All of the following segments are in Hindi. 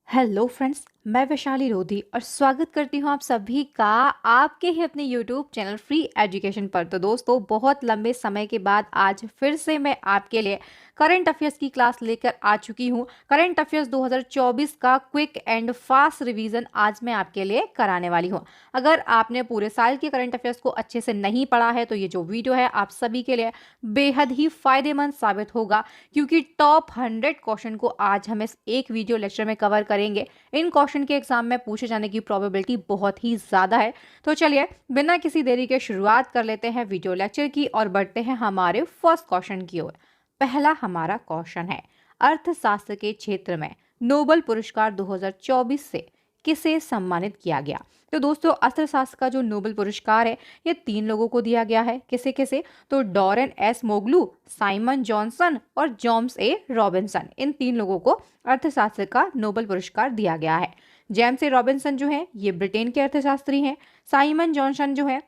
हेलो फ्रेंड्स, मैं वैशाली रोधी और स्वागत करती हूँ आप सभी का आपके ही अपने यूट्यूब चैनल फ्री एजुकेशन पर। तो दोस्तों, बहुत लंबे समय के बाद आज फिर से मैं आपके लिए करंट अफेयर्स की क्लास लेकर आ चुकी हूँ। करंट अफेयर्स 2024 का क्विक एंड फास्ट रिवीजन आज मैं आपके लिए कराने वाली हूँ। अगर आपने पूरे साल के करंट अफेयर्स को अच्छे से नहीं पढ़ा है तो ये जो वीडियो है आप सभी के लिए बेहद ही फायदेमंद साबित होगा, क्योंकि टॉप 100 क्वेश्चन को आज हम इस एक वीडियो लेक्चर में कवर करेंगे। इन क्वेश्चन के एग्जाम में पूछे जाने की प्रोबेबिलिटी बहुत ही ज्यादा है। तो चलिए बिना किसी देरी के शुरुआत कर लेते हैं वीडियो लेक्चर की और बढ़ते हैं हमारे फर्स्ट क्वेश्चन की ओर। पहला हमारा क्वेश्चन है, अर्थशास्त्र के क्षेत्र में नोबेल पुरस्कार 2024 से किसे सम्मानित किया गया। तो दोस्तों, अर्थशास्त्र का जो नोबेल पुरस्कार है ये 3 लोगों को दिया गया है। किसे किसे? तो डॉरेन एस मोगलू, साइमन जॉनसन और जेम्स ए रॉबिन्सन, इन 3 लोगों को अर्थशास्त्र का नोबेल पुरस्कार दिया गया है। जेम्स ए रॉबिन्सन जो है ये ब्रिटेन के अर्थशास्त्री हैं। साइमन जॉनसन जो है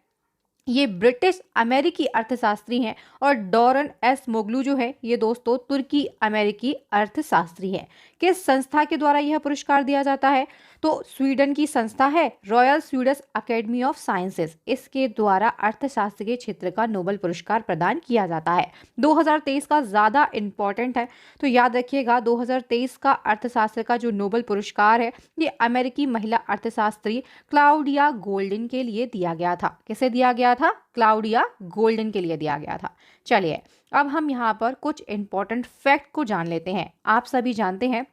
ये ब्रिटिश अमेरिकी अर्थशास्त्री हैं और डॉरन एस मोगलू जो है ये दोस्तों तुर्की अमेरिकी अर्थशास्त्री है। किस संस्था के द्वारा यह पुरस्कार दिया जाता है? तो स्वीडन की संस्था है royal Swedish academy of sciences, इसके द्वारा अर्थशास्त्र के क्षेत्र का नोबेल पुरस्कार प्रदान किया जाता है। 2023 का ज्यादा इंपॉर्टेंट है, तो याद रखिएगा 2023 का अर्थशास्त्र का जो नोबेल पुरस्कार है ये अमेरिकी महिला अर्थशास्त्री क्लाउडिया गोल्डन के लिए दिया गया था। किसे दिया गया था? क्लाउडिया गोल्डन के लिए दिया गया था। चलिए अब हम यहाँ पर कुछ इंपॉर्टेंट फैक्ट को जान लेते हैं। आप सभी जानते हैं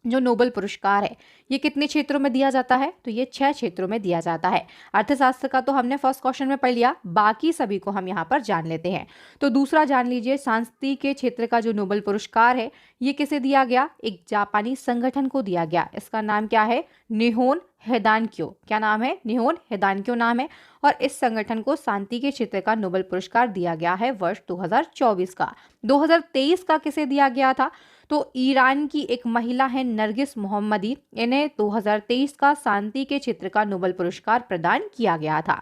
जो नोबेल पुरस्कार है ये कितने क्षेत्रों में दिया जाता है? तो ये 6 क्षेत्रों में दिया जाता है। अर्थशास्त्र का तो हमने फर्स्ट क्वेश्चन में पढ़ लिया, बाकी सभी को हम यहाँ पर जान लेते हैं। तो दूसरा जान लीजिए, सांस्कृतिक के क्षेत्र का जो नोबेल पुरस्कार है ये किसे दिया गया? एक जापानी संगठन को दिया गया। इसका नाम क्या है? निहोन हेदानक्यो। क्या नाम है? निहोन हेदानक्यो नाम है। और इस संगठन को शांति के क्षेत्र का नोबेल पुरस्कार दिया गया है वर्ष 2024 का। 2023 का किसे दिया गया था? तो ईरान की एक महिला है नरगिस मोहम्मदी, इन्हें 2023 का शांति के क्षेत्र का नोबेल पुरस्कार प्रदान किया गया था।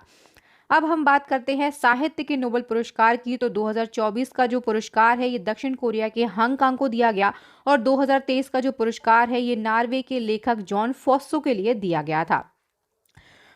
अब हम बात करते हैं साहित्य के नोबेल पुरस्कार की। तो 2024 का जो पुरस्कार है ये दक्षिण कोरिया के हांगकांग को दिया गया और 2023 का जो पुरस्कार है ये नॉर्वे के लेखक जॉन फॉस्सो के लिए दिया गया था।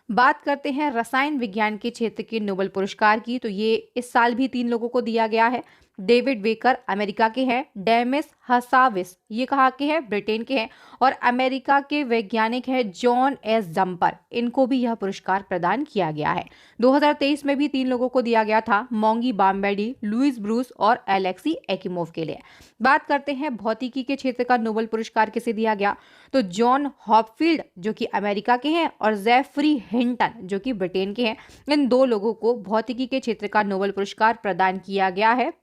बात करते हैं रसायन विज्ञान के क्षेत्र के नोबेल पुरस्कार की। तो ये इस साल भी 3 लोगों को दिया गया है। डेविड बेकर अमेरिका के हैं, डेमिस हसाविस ये कहाँ के हैं? ब्रिटेन के हैं। और अमेरिका के वैज्ञानिक हैं जॉन एस जम्पर, इनको भी यह पुरस्कार प्रदान किया गया है। 2023 में भी 3 लोगों को दिया गया था, मोंगी बाम्बेडी, लुइस ब्रूस और एलेक्सी एकिमोव के लिए। बात करते हैं भौतिकी के क्षेत्र का नोबेल पुरस्कार किसे दिया गया? तो जॉन हॉपफील्ड जो कि अमेरिका के हैं और जेफरी हिंटन जो कि ब्रिटेन के हैं, इन 2 लोगों को भौतिकी के क्षेत्र का नोबेल पुरस्कार प्रदान किया गया है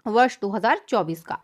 वर्ष 2024 का।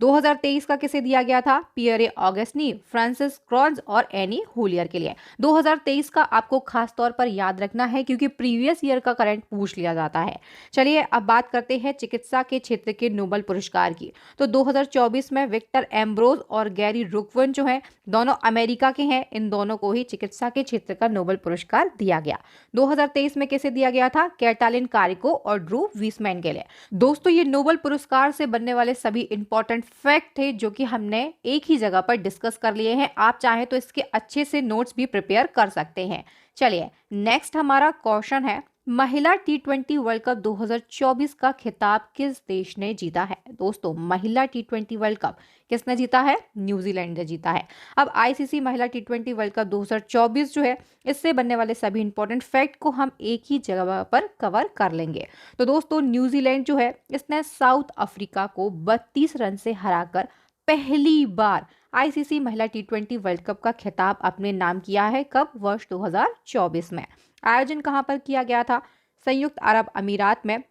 2023 का किसे दिया गया था? पियरे ऑगस्टनी, फ्रांसिस क्रॉन्स और एनी हुलियर के लिए। 2023 का आपको खास तौर पर याद रखना है क्योंकि प्रीवियस ईयर का करंट पूछ लिया जाता है। चलिए अब बात करते हैं चिकित्सा के क्षेत्र के नोबेल पुरस्कार की। तो 2024 में विक्टर एम्ब्रोज और गैरी रुकवन जो है दोनों अमेरिका के हैं, इन दोनों को ही चिकित्सा के क्षेत्र का नोबेल पुरस्कार दिया गया। 2023 में किसे दिया गया था? कैटालिन कारिको और ड्रू वीसमैन के लिए। दोस्तों, ये नोबेल पुरस्कार से बनने वाले सभी इंपॉर्टेंट फैक्ट थे जो कि हमने एक ही जगह पर डिस्कस कर लिए हैं। आप चाहें तो इसके अच्छे से नोट्स भी प्रिपेयर कर सकते हैं। चलिए नेक्स्ट हमारा क्वेश्चन है, महिला T20 वर्ल्ड कप 2024 का खिताब किस देश ने जीता है? दोस्तों, महिला T20 वर्ल्ड कप किसने जीता है? न्यूजीलैंड ने जीता है। अब आईसीसी महिला T20 वर्ल्ड कप 2024 जो है इससे बनने वाले सभी इंपॉर्टेंट फैक्ट को हम एक ही जगह पर कवर कर लेंगे। तो दोस्तों, न्यूजीलैंड जो है इसने साउथ अफ्रीका को 32 रन से हराकर पहली बार आईसीसी महिला T20 वर्ल्ड कप का खिताब अपने नाम किया है। कब? वर्ष 2024 में। आयोजन कहां पर किया गया था? संयुक्त अरब अमीरात में।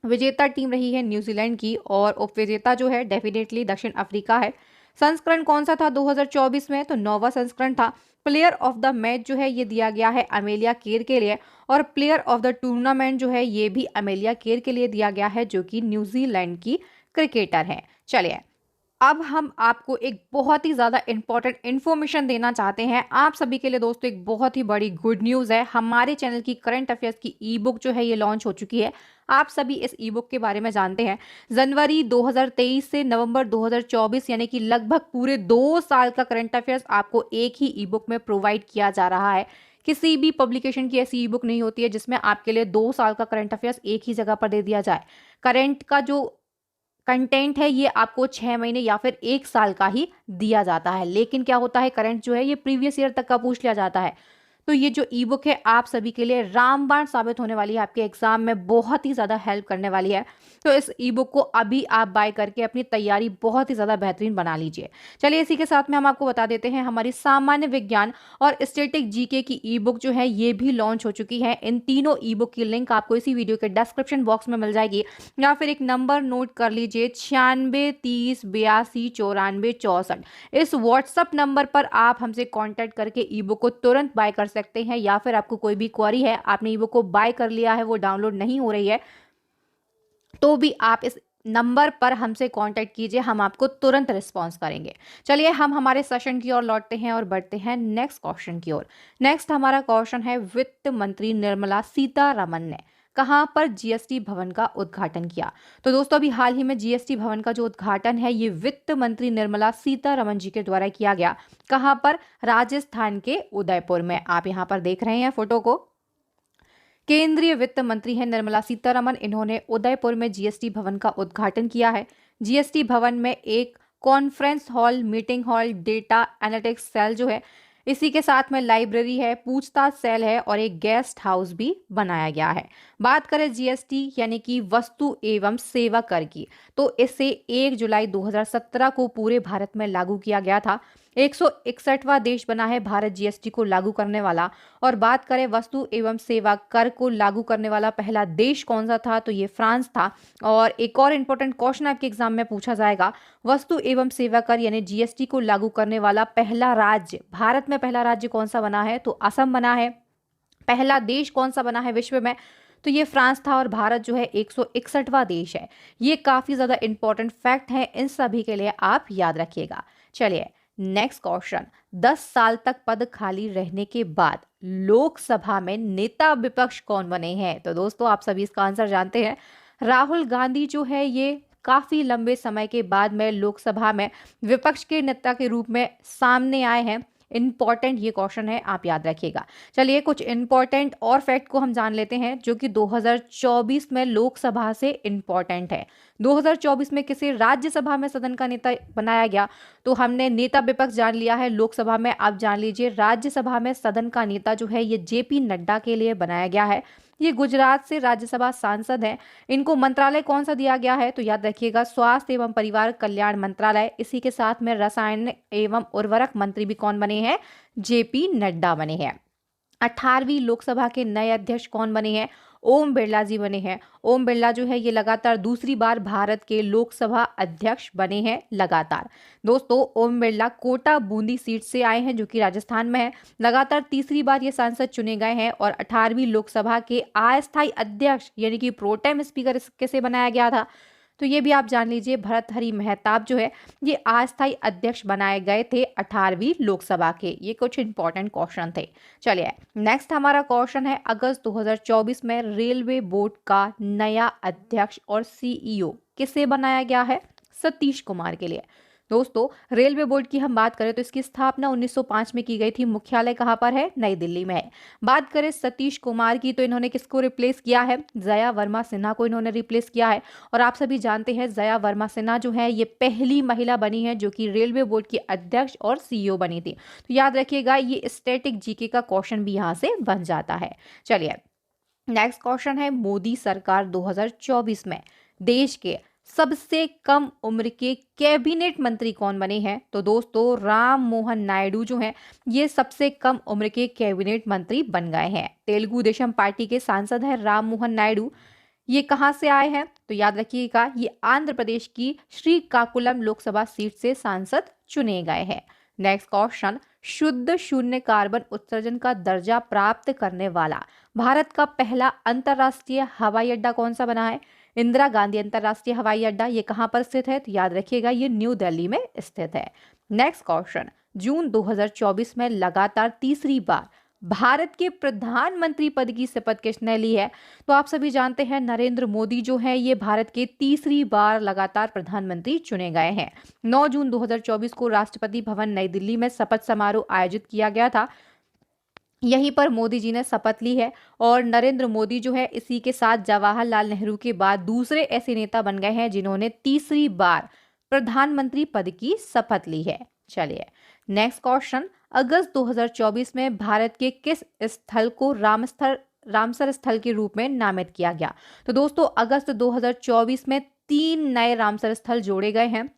विजेता टीम रही है न्यूजीलैंड की और उपविजेता जो है डेफिनेटली दक्षिण अफ्रीका है। संस्करण कौन सा था 2024 में? तो 9वां संस्करण था। प्लेयर ऑफ द मैच जो है ये दिया गया है अमेलिया केर के लिए और प्लेयर ऑफ द टूर्नामेंट जो है ये भी अमेलिया केर के लिए दिया गया है जो कि न्यूजीलैंड की क्रिकेटर है। चलिए अब हम आपको एक बहुत ही ज़्यादा इम्पोर्टेंट इन्फॉर्मेशन देना चाहते हैं आप सभी के लिए दोस्तों। एक बहुत ही बड़ी गुड न्यूज़ है, हमारे चैनल की करंट अफेयर्स की ई बुक जो है ये लॉन्च हो चुकी है। आप सभी इस ई बुक के बारे में जानते हैं। जनवरी 2023 से नवंबर 2024 यानी कि लगभग पूरे 2 साल का करंट अफेयर्स आपको एक ही ई बुक में प्रोवाइड किया जा रहा है। किसी भी पब्लिकेशन की ऐसी ई बुक नहीं होती है जिसमें आपके लिए 2 साल का करंट अफेयर्स एक ही जगह पर दे दिया जाए। करंट का जो कंटेंट है ये आपको 6 महीने या फिर 1 साल का ही दिया जाता है। लेकिन क्या होता है, करंट जो है ये प्रीवियस ईयर तक का पूछ लिया जाता है। तो ये जो ई बुक है आप सभी के लिए रामबाण साबित होने वाली है, आपके एग्जाम में बहुत ही ज्यादा हेल्प करने वाली है। तो इस ई बुक को अभी आप बाय करके अपनी तैयारी बहुत ही ज्यादा बेहतरीन बना लीजिए। चलिए इसी के साथ में हम आपको बता देते हैं हमारी सामान्य विज्ञान और स्टैटिक जीके की ई बुक जो है ये भी लॉन्च हो चुकी है। इन तीनों ई बुक की लिंक आपको इसी वीडियो के डिस्क्रिप्शन बॉक्स में मिल जाएगी, या फिर एक नंबर नोट कर लीजिए 96 30 82 94 64। इस व्हाट्सएप नंबर पर आप हमसे कांटेक्ट करके ई बुक को तुरंत बाय कर सकते हैं। या फिर आपको कोई भी क्वेरी है, आपने ई बुक को बाय कर लिया है, वो डाउनलोड नहीं हो रही है, तो भी आप इस नंबर पर हमसे कांटेक्ट कीजिए, हम आपको तुरंत रिस्पॉन्स करेंगे। चलिए हम हमारे सेशन की ओर लौटते हैं और बढ़ते हैं नेक्स्ट क्वेश्चन की ओर। नेक्स्ट हमारा क्वेश्चन है, वित्त मंत्री निर्मला सीतारमण ने कहां पर जीएसटी भवन का उद्घाटन किया? तो दोस्तों अभी हाल ही में जीएसटी भवन का जो उद्घाटन है ये वित्त मंत्री निर्मला सीतारमण जी के द्वारा किया गया। कहां पर? राजस्थान के उदयपुर में। आप यहां पर देख रहे हैं फोटो को। केंद्रीय वित्त मंत्री है निर्मला सीतारमण, इन्होंने उदयपुर में जीएसटी भवन का उद्घाटन किया है। जीएसटी भवन में एक conference hall, meeting hall, data analytics cell जो है, इसी के साथ में लाइब्रेरी है, पूछताछ सेल है और एक गेस्ट हाउस भी बनाया गया है। बात करें जीएसटी यानी कि वस्तु एवं सेवा कर की, तो इसे 1 जुलाई 2017 को पूरे भारत में लागू किया गया था। 161वां देश बना है भारत जीएसटी को लागू करने वाला। और बात करें वस्तु एवं सेवा कर को लागू करने वाला पहला देश कौन सा था, तो ये फ्रांस था। और एक और इंपॉर्टेंट क्वेश्चन आपके एग्जाम में पूछा जाएगा, वस्तु एवं सेवा कर यानी जीएसटी को लागू करने वाला पहला राज्य, भारत में पहला राज्य कौन सा बना है, तो असम बना है। पहला देश कौन सा बना है विश्व में, तो ये फ्रांस था। और भारत जो है 161वां देश है। ये काफी ज्यादा इंपॉर्टेंट फैक्ट है, इन सभी के लिए आप याद रखिएगा। चलिए नेक्स्ट क्वेश्चन, 10 साल तक पद खाली रहने के बाद लोकसभा में नेता विपक्ष कौन बने हैं? तो दोस्तों आप सभी इसका आंसर जानते हैं। राहुल गांधी जो है ये काफी लंबे समय के बाद में लोकसभा में विपक्ष के नेता के रूप में सामने आए हैं। इंपॉर्टेंट ये क्वेश्चन है, आप याद रखिएगा। चलिए कुछ इंपॉर्टेंट और फैक्ट को हम जान लेते हैं जो कि 2024 में लोकसभा से इंपॉर्टेंट है। 2024 में किसे राज्यसभा में सदन का नेता बनाया गया? तो हमने नेता विपक्ष जान लिया है लोकसभा में, आप जान लीजिए राज्यसभा में सदन का नेता जो है ये जेपी नड्डा के लिए बनाया गया है। ये गुजरात से राज्यसभा सांसद हैं। इनको मंत्रालय कौन सा दिया गया है, तो याद रखिएगा स्वास्थ्य एवं परिवार कल्याण मंत्रालय। इसी के साथ में रसायन एवं उर्वरक मंत्री भी कौन बने हैं, जेपी नड्डा बने हैं। 18वीं लोकसभा के नए अध्यक्ष कौन बने हैं, ओम बिरला जी बने हैं। ओम बिरला जो है ये लगातार दूसरी बार भारत के लोकसभा अध्यक्ष बने हैं लगातार। दोस्तों ओम बिरला कोटा बूंदी सीट से आए हैं जो कि राजस्थान में है। लगातार तीसरी बार ये सांसद चुने गए हैं। और 18वीं लोकसभा के अस्थायी अध्यक्ष यानी कि प्रोटेम स्पीकर कैसे बनाया गया था, तो ये भी आप जान लीजिए भर्तृहरि मेहताब जो है ये अस्थायी अध्यक्ष बनाए गए थे 18वीं लोकसभा के। ये कुछ इंपॉर्टेंट क्वेश्चन थे। चलिए नेक्स्ट हमारा क्वेश्चन है, अगस्त 2024 में रेलवे बोर्ड का नया अध्यक्ष और सीईओ किसे बनाया गया है? सतीश कुमार के लिए। दोस्तों रेलवे बोर्ड की हम बात करें तो इसकी स्थापना 1905 में की गई थी। मुख्यालय कहाँ पर है? नई दिल्ली में है। बात करें सतीश कुमार की तो इन्होंने किसको रिप्लेस किया है? जया वर्मा सिन्हा को इन्होंने रिप्लेस किया है। और आप सभी जानते हैं जया वर्मा सिन्हा जो है ये पहली महिला बनी है जो कि रेलवे बोर्ड की अध्यक्ष और सीईओ बनी थी। तो याद रखिएगा ये स्टैटिक जीके का क्वेश्चन भी यहाँ से बन जाता है। चलिए नेक्स्ट क्वेश्चन है, मोदी सरकार 2024 में देश के सबसे कम उम्र के कैबिनेट मंत्री कौन बने हैं? तो दोस्तों राम मोहन नायडू जो हैं ये सबसे कम उम्र के कैबिनेट मंत्री बन गए हैं। तेलुगु देशम पार्टी के सांसद हैं राम मोहन नायडू। ये कहां से आए हैं? तो याद रखिएगा ये आंध्र प्रदेश की श्रीकाकुलम लोकसभा सीट से सांसद चुने गए हैं। नेक्स्ट क्वेश्चन, शुद्ध शून्य कार्बन उत्सर्जन का दर्जा प्राप्त करने वाला भारत का पहला अंतरराष्ट्रीय हवाई अड्डा कौन सा बना है? इंदिरा गांधी अंतरराष्ट्रीय हवाई अड्डा ये कहाँ पर स्थित है? तो याद रखिएगा ये न्यू दिल्ली में स्थित है। नेक्स्ट क्वेश्चन, जून 2024 में लगातार तीसरी बार भारत के प्रधानमंत्री पद की शपथ किसने ली है? तो आप सभी जानते हैं नरेंद्र मोदी जो है ये भारत के तीसरी बार लगातार प्रधानमंत्री चुने गए हैं। 9 जून 2024 को राष्ट्रपति भवन नई दिल्ली में शपथ समारोह आयोजित किया गया था। यहीं पर मोदी जी ने शपथ ली है और नरेंद्र मोदी जो है इसी के साथ जवाहरलाल नेहरू के बाद दूसरे ऐसे नेता बन गए हैं जिन्होंने तीसरी बार प्रधानमंत्री पद की शपथ ली है। चलिए नेक्स्ट क्वेश्चन, अगस्त 2024 में भारत के किस स्थल को रामसर स्थल के रूप में नामित किया गया? तो दोस्तों अगस्त 2024 में 3 नए रामसर स्थल जोड़े गए हैं।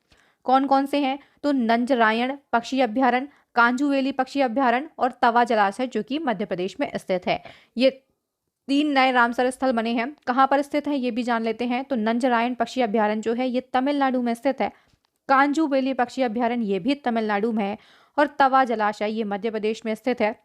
कौन कौन से हैं? तो नंजरायण पक्षी अभ्यारण्य, कांजूवेली पक्षी अभ्यारण्य और तवा जलाशय जो कि मध्य प्रदेश में स्थित है। ये 3 नए रामसर स्थल बने हैं। कहाँ पर स्थित है ये भी जान लेते हैं। तो नंजरायण पक्षी अभ्यारण्य जो है ये तमिलनाडु में स्थित है। कांजूवेली पक्षी अभ्यारण्य ये भी तमिलनाडु में है और तवा जलाशय ये मध्य प्रदेश में स्थित है।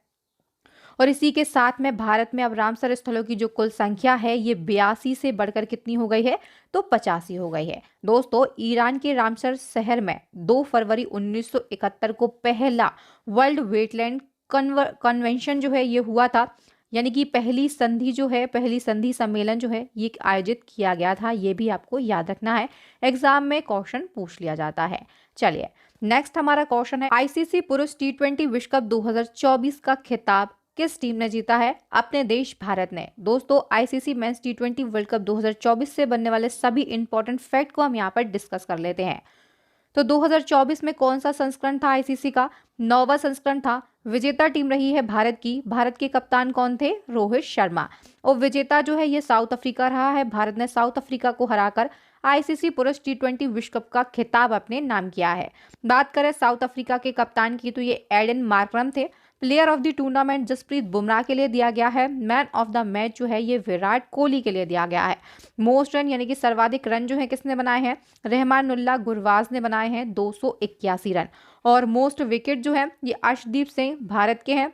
और इसी के साथ में भारत में अब रामसर स्थलों की जो कुल संख्या है ये 82 से बढ़कर कितनी हो गई है? तो 85 हो गई है। दोस्तों ईरान के रामसर शहर में 2 फरवरी 1971 को पहला वर्ल्ड वेटलैंड कन्वेंशन जो है ये हुआ था, यानी कि पहली संधि सम्मेलन जो है ये आयोजित किया गया था। ये भी आपको याद रखना है, एग्जाम में क्वेश्चन पूछ लिया जाता है। चलिए नेक्स्ट हमारा क्वेश्चन है, आईसीसी पुरुष T20 विश्व कप 2024 का खिताब किस टीम ने जीता है? अपने देश भारत ने। दोस्तों ICC men's T20 world cup 2024 से बनने वाले सभी इंपॉर्टेंट फैक्ट को हम यहाँ पर डिस्कस कर लेते हैं। तो 2024 में कौन सा संस्करण था आईसीसी का? 9वां संस्करण था। विजेता टीम रही है भारत की। भारत के कप्तान कौन थे? रोहित शर्मा। और विजेता जो है ये साउथ अफ्रीका रहा है। भारत ने साउथ अफ्रीका को हराकर आईसीसी पुरुष T20 विश्व कप का खिताब अपने नाम किया है। बात करें साउथ अफ्रीका के कप्तान की तो ये एडन मार्करम थे। Player of the tournament Jasprit Bumrah के लिए दिया गया है। मैन ऑफ द मैच जो है ये विराट कोहली के लिए दिया गया है। मोस्ट रन यानी कि सर्वाधिक रन जो है किसने बनाए हैं? रहमानुल्लाह गुरबाज ने बनाए हैं 281 रन। और मोस्ट विकेट जो है ये अर्शदीप सिंह भारत के हैं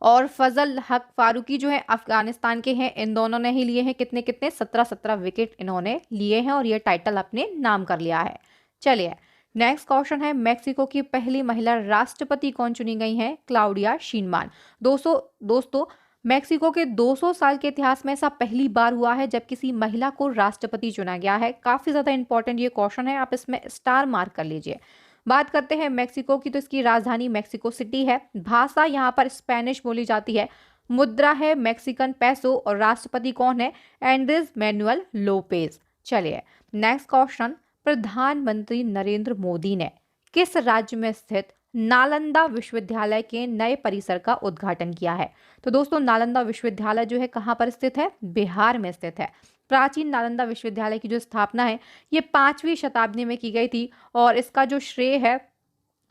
और फजल हक फारूकी जो है अफगानिस्तान के हैं। इन दोनों ने ही लिए हैं कितने कितने 17 विकेट इन्होंने लिए हैं और ये टाइटल अपने नाम कर लिया है। चलिए नेक्स्ट क्वेश्चन है, मेक्सिको की पहली महिला राष्ट्रपति कौन चुनी गई हैं? क्लाउडिया शीनमान। दोस्तों मेक्सिको के 200 साल के इतिहास में ऐसा पहली बार हुआ है जब किसी महिला को राष्ट्रपति चुना गया है। काफी ज्यादा इंपॉर्टेंट ये क्वेश्चन है, आप इसमें स्टार मार्क कर लीजिए। बात करते हैं मेक्सिको की तो इसकी राजधानी मेक्सिको सिटी है। भाषा यहाँ पर स्पेनिश बोली जाती है। मुद्रा है मैक्सिकन पैसो और राष्ट्रपति कौन है? Andres Manuel Lopez. चलिए नेक्स्ट क्वेश्चन, प्रधानमंत्री नरेंद्र मोदी ने किस राज्य में स्थित नालंदा विश्वविद्यालय के नए परिसर का उद्घाटन किया है? तो दोस्तों नालंदा विश्वविद्यालय जो है कहाँ पर स्थित है? बिहार में स्थित है। प्राचीन नालंदा विश्वविद्यालय की जो स्थापना है ये 5वीं शताब्दी में की गई थी और इसका जो श्रेय है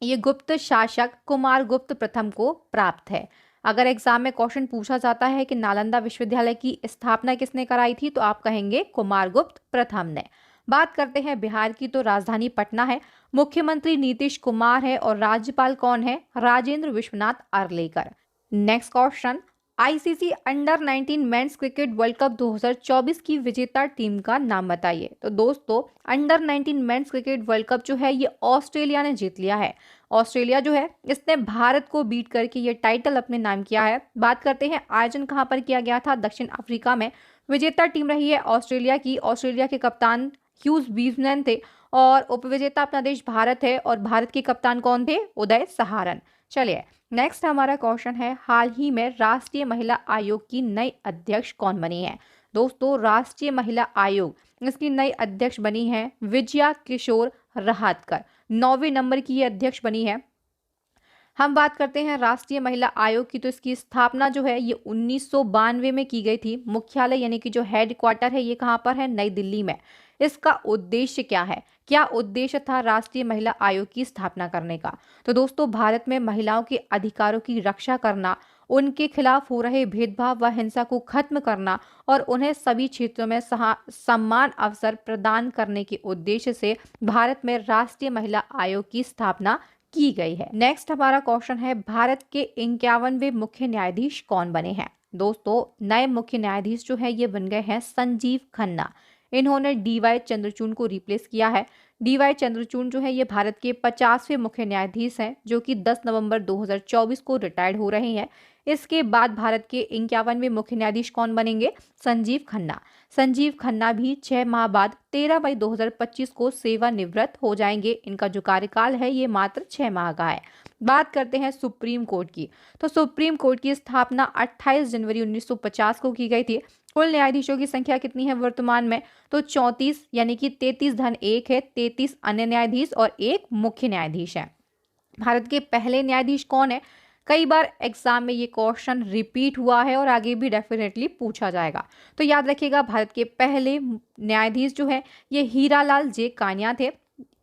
ये गुप्त शासक कुमारगुप्त प्रथम को प्राप्त है। अगर एग्जाम में क्वेश्चन पूछा जाता है कि नालंदा विश्वविद्यालय की स्थापना किसने कराई थी तो आप कहेंगे कुमारगुप्त प्रथम ने। बात करते हैं बिहार की तो राजधानी पटना है। मुख्यमंत्री नीतीश कुमार है और राज्यपाल कौन है? Rajendra Vishwanath Arlekar. Next question, ICC under 19 men's cricket world cup 2024 की विजेता टीम का नाम बताइए। तो दोस्तों under 19 men's cricket world cup जो है ये ऑस्ट्रेलिया ने जीत लिया है। ऑस्ट्रेलिया जो है इसने भारत को बीट करके ये टाइटल अपने नाम किया है। बात करते हैं आयोजन कहां पर किया गया था? दक्षिण अफ्रीका में। विजेता टीम रही है ऑस्ट्रेलिया की। ऑस्ट्रेलिया के कप्तान ह्यूज बीसमैन थे और उपविजेता अपना देश भारत है और भारत के कप्तान कौन थे? उदय सहारन। चलिए नेक्स्ट हमारा क्वेश्चन है, हाल ही में राष्ट्रीय महिला आयोग की नई अध्यक्ष कौन बनी है? दोस्तों राष्ट्रीय महिला आयोग इसकी नई अध्यक्ष बनी है विजया किशोर रहाटकर। 9वें नंबर की ये अध्यक्ष बनी है। हम बात करते हैं राष्ट्रीय महिला आयोग की तो इसकी स्थापना जो है ये 1992 में की गई थी। मुख्यालय यानी कि जो हेड क्वार्टर है ये कहाँ पर है? नई दिल्ली में। इसका उद्देश्य क्या है? क्या उद्देश्य था राष्ट्रीय महिला आयोग की स्थापना करने का? तो दोस्तों भारत में महिलाओं के अधिकारों की रक्षा करना, उनके खिलाफ हो रहे भेदभाव व हिंसा को खत्म करना और उन्हें सभी क्षेत्रों में समान अवसर प्रदान करने के उद्देश्य से भारत में राष्ट्रीय महिला आयोग की स्थापना की गई है। नेक्स्ट हमारा क्वेश्चन है, भारत के 51वें मुख्य न्यायाधीश कौन बने हैं? दोस्तों नए मुख्य न्यायाधीश जो है ये बन गए हैं संजीव खन्ना। इन्होंने डीवाई चंद्रचूड़ को रिप्लेस किया है। डीवाई चंद्रचूड़ जो है ये भारत के 50वें मुख्य न्यायाधीश हैं, जो कि 10 नवंबर 2024 को रिटायर्ड हो रहे हैं। इसके बाद भारत के 51वें मुख्य न्यायाधीश कौन बनेंगे? संजीव खन्ना। संजीव खन्ना भी 6 माह बाद 13 मई 2025 को सेवानिवृत्त हो जाएंगे। इनका जो कार्यकाल है ये मात्र 6 माह का है। बात करते हैं सुप्रीम कोर्ट की। तो सुप्रीम कोर्ट की स्थापना 28 जनवरी 1950 को की गई थी। कुल न्यायाधीशों की संख्या कितनी है वर्तमान में? तो 34, यानी कि 33 धन 1 है, 33 अन्य न्यायाधीश और एक मुख्य न्यायाधीश है। भारत के पहले न्यायाधीश कौन है? कई बार एग्जाम में ये क्वेश्चन रिपीट हुआ है और आगे भी डेफिनेटली पूछा जाएगा, तो याद रखिएगा भारत के पहले न्यायाधीश जो है ये हीरालाल जे कानिया थे,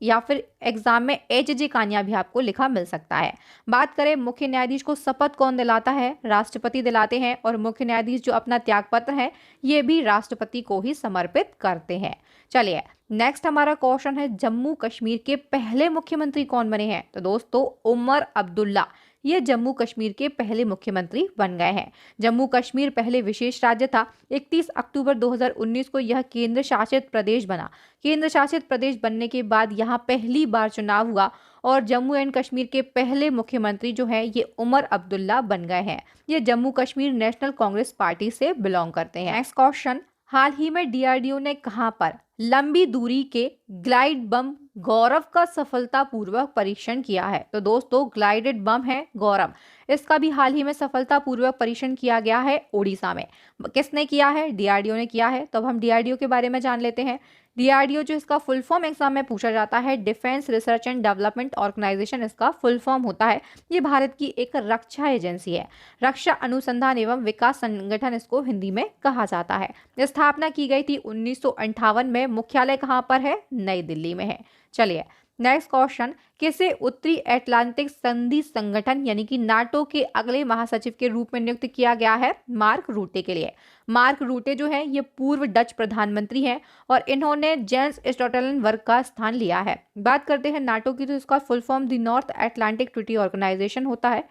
या फिर एग्जाम में एच जे कानिया भी आपको लिखा मिल सकता है। बात करें मुख्य न्यायाधीश को शपथ कौन दिलाता है? राष्ट्रपति दिलाते हैं, और मुख्य न्यायाधीश जो अपना त्यागपत्र है ये भी राष्ट्रपति को ही समर्पित करते हैं। चलिए नेक्स्ट हमारा क्वेश्चन है, जम्मू कश्मीर के पहले मुख्यमंत्री कौन बने हैं? तो दोस्तों उमर अब्दुल्ला ये जम्मू कश्मीर के पहले मुख्यमंत्री बन गए हैं। जम्मू कश्मीर पहले विशेष राज्य था। 31 अक्टूबर 2019 को यह केंद्र शासित प्रदेश बना। केंद्र शासित प्रदेश बनने के बाद यहाँ पहली बार चुनाव हुआ और जम्मू एंड कश्मीर के पहले मुख्यमंत्री जो है ये उमर अब्दुल्ला बन गए हैं। ये जम्मू कश्मीर नेशनल कांग्रेस पार्टी से बिलोंग करते हैं। नेक्स्ट क्वेश्चन, हाल ही में डीआरडीओ ने कहां पर लंबी दूरी के ग्लाइड बम गौरव का सफलतापूर्वक परीक्षण किया है? तो दोस्तों ग्लाइडेड बम है गौरव, इसका भी हाल ही में सफलतापूर्वक परीक्षण किया गया है ओडिशा में। किसने किया है? डीआरडीओ ने किया है। तो अब हम डीआरडीओ के बारे में जान लेते हैं। डीआरडीओ जो इसका फुल फॉर्म एग्जाम में पूछा जाता है, defence research and development organisation इसका फुल फॉर्म होता है। ये भारत की एक रक्षा एजेंसी है। रक्षा अनुसंधान एवं विकास संगठन इसको हिंदी में कहा जाता है। स्थापना की गई थी 1958 में। मुख्यालय कहाँ पर है? नई दिल्ली में है। चलिए नेक्स्ट क्वेश्चन, किसे उत्तरी अटलांटिक संधि संगठन यानी कि नाटो के अगले महासचिव के रूप में नियुक्त किया गया है? मार्क रूटे के लिए। मार्क रूटे जो है ये पूर्व डच प्रधानमंत्री हैं और इन्होंने जेंस स्टोल्टनबर्ग का स्थान लिया है। बात करते हैं नाटो की, तो इसका full form the north Atlantic treaty organisation होता है।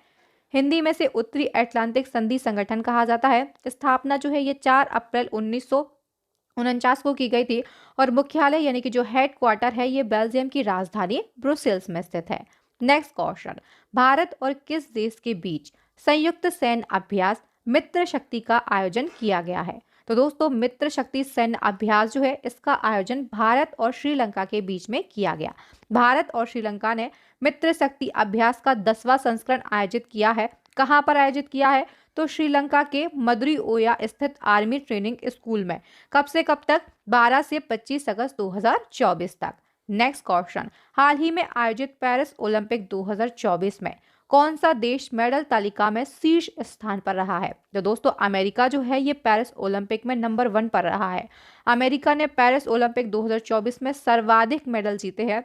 हिंदी में से उत्तरी अटलांटिक संधि संगठन कहा जाता है। स्थापना जो है ये 4 अप्रैल 1949 को की गई थी और मुख्यालय यानी कि जो हेड क्वार्टर है ये बेल्जियम की राजधानी ब्रुसेल्स में स्थित है। नेक्स्ट क्वेश्चन, भारत और किस देश के बीच संयुक्त सैन्य अभ्यास मित्र शक्ति का आयोजन किया गया है? तो दोस्तों मित्र शक्ति सैन्य अभ्यास जो है इसका आयोजन भारत और श्रीलंका के बीच में किया गया। भारत और श्रीलंका ने मित्र शक्ति अभ्यास का 10वां संस्करण आयोजित किया है। कहां पर आयोजित किया है? तो श्रीलंका के मदुरै ओया स्थित आर्मी ट्रेनिंग स्कूल में। कब से कब तक? 12 से 25 अगस्त 2024 तक। नेक्स्ट क्वेश्चन, हाल ही में आयोजित पेरिस ओलंपिक 2024 में कौन सा देश मेडल तालिका में शीर्ष स्थान पर रहा है? तो दोस्तों अमेरिका जो है ये पेरिस ओलंपिक में नंबर 1 पर रहा है। अमेरिका ने पेरिस ओलंपिक 2024 में सर्वाधिक मेडल जीते हैं।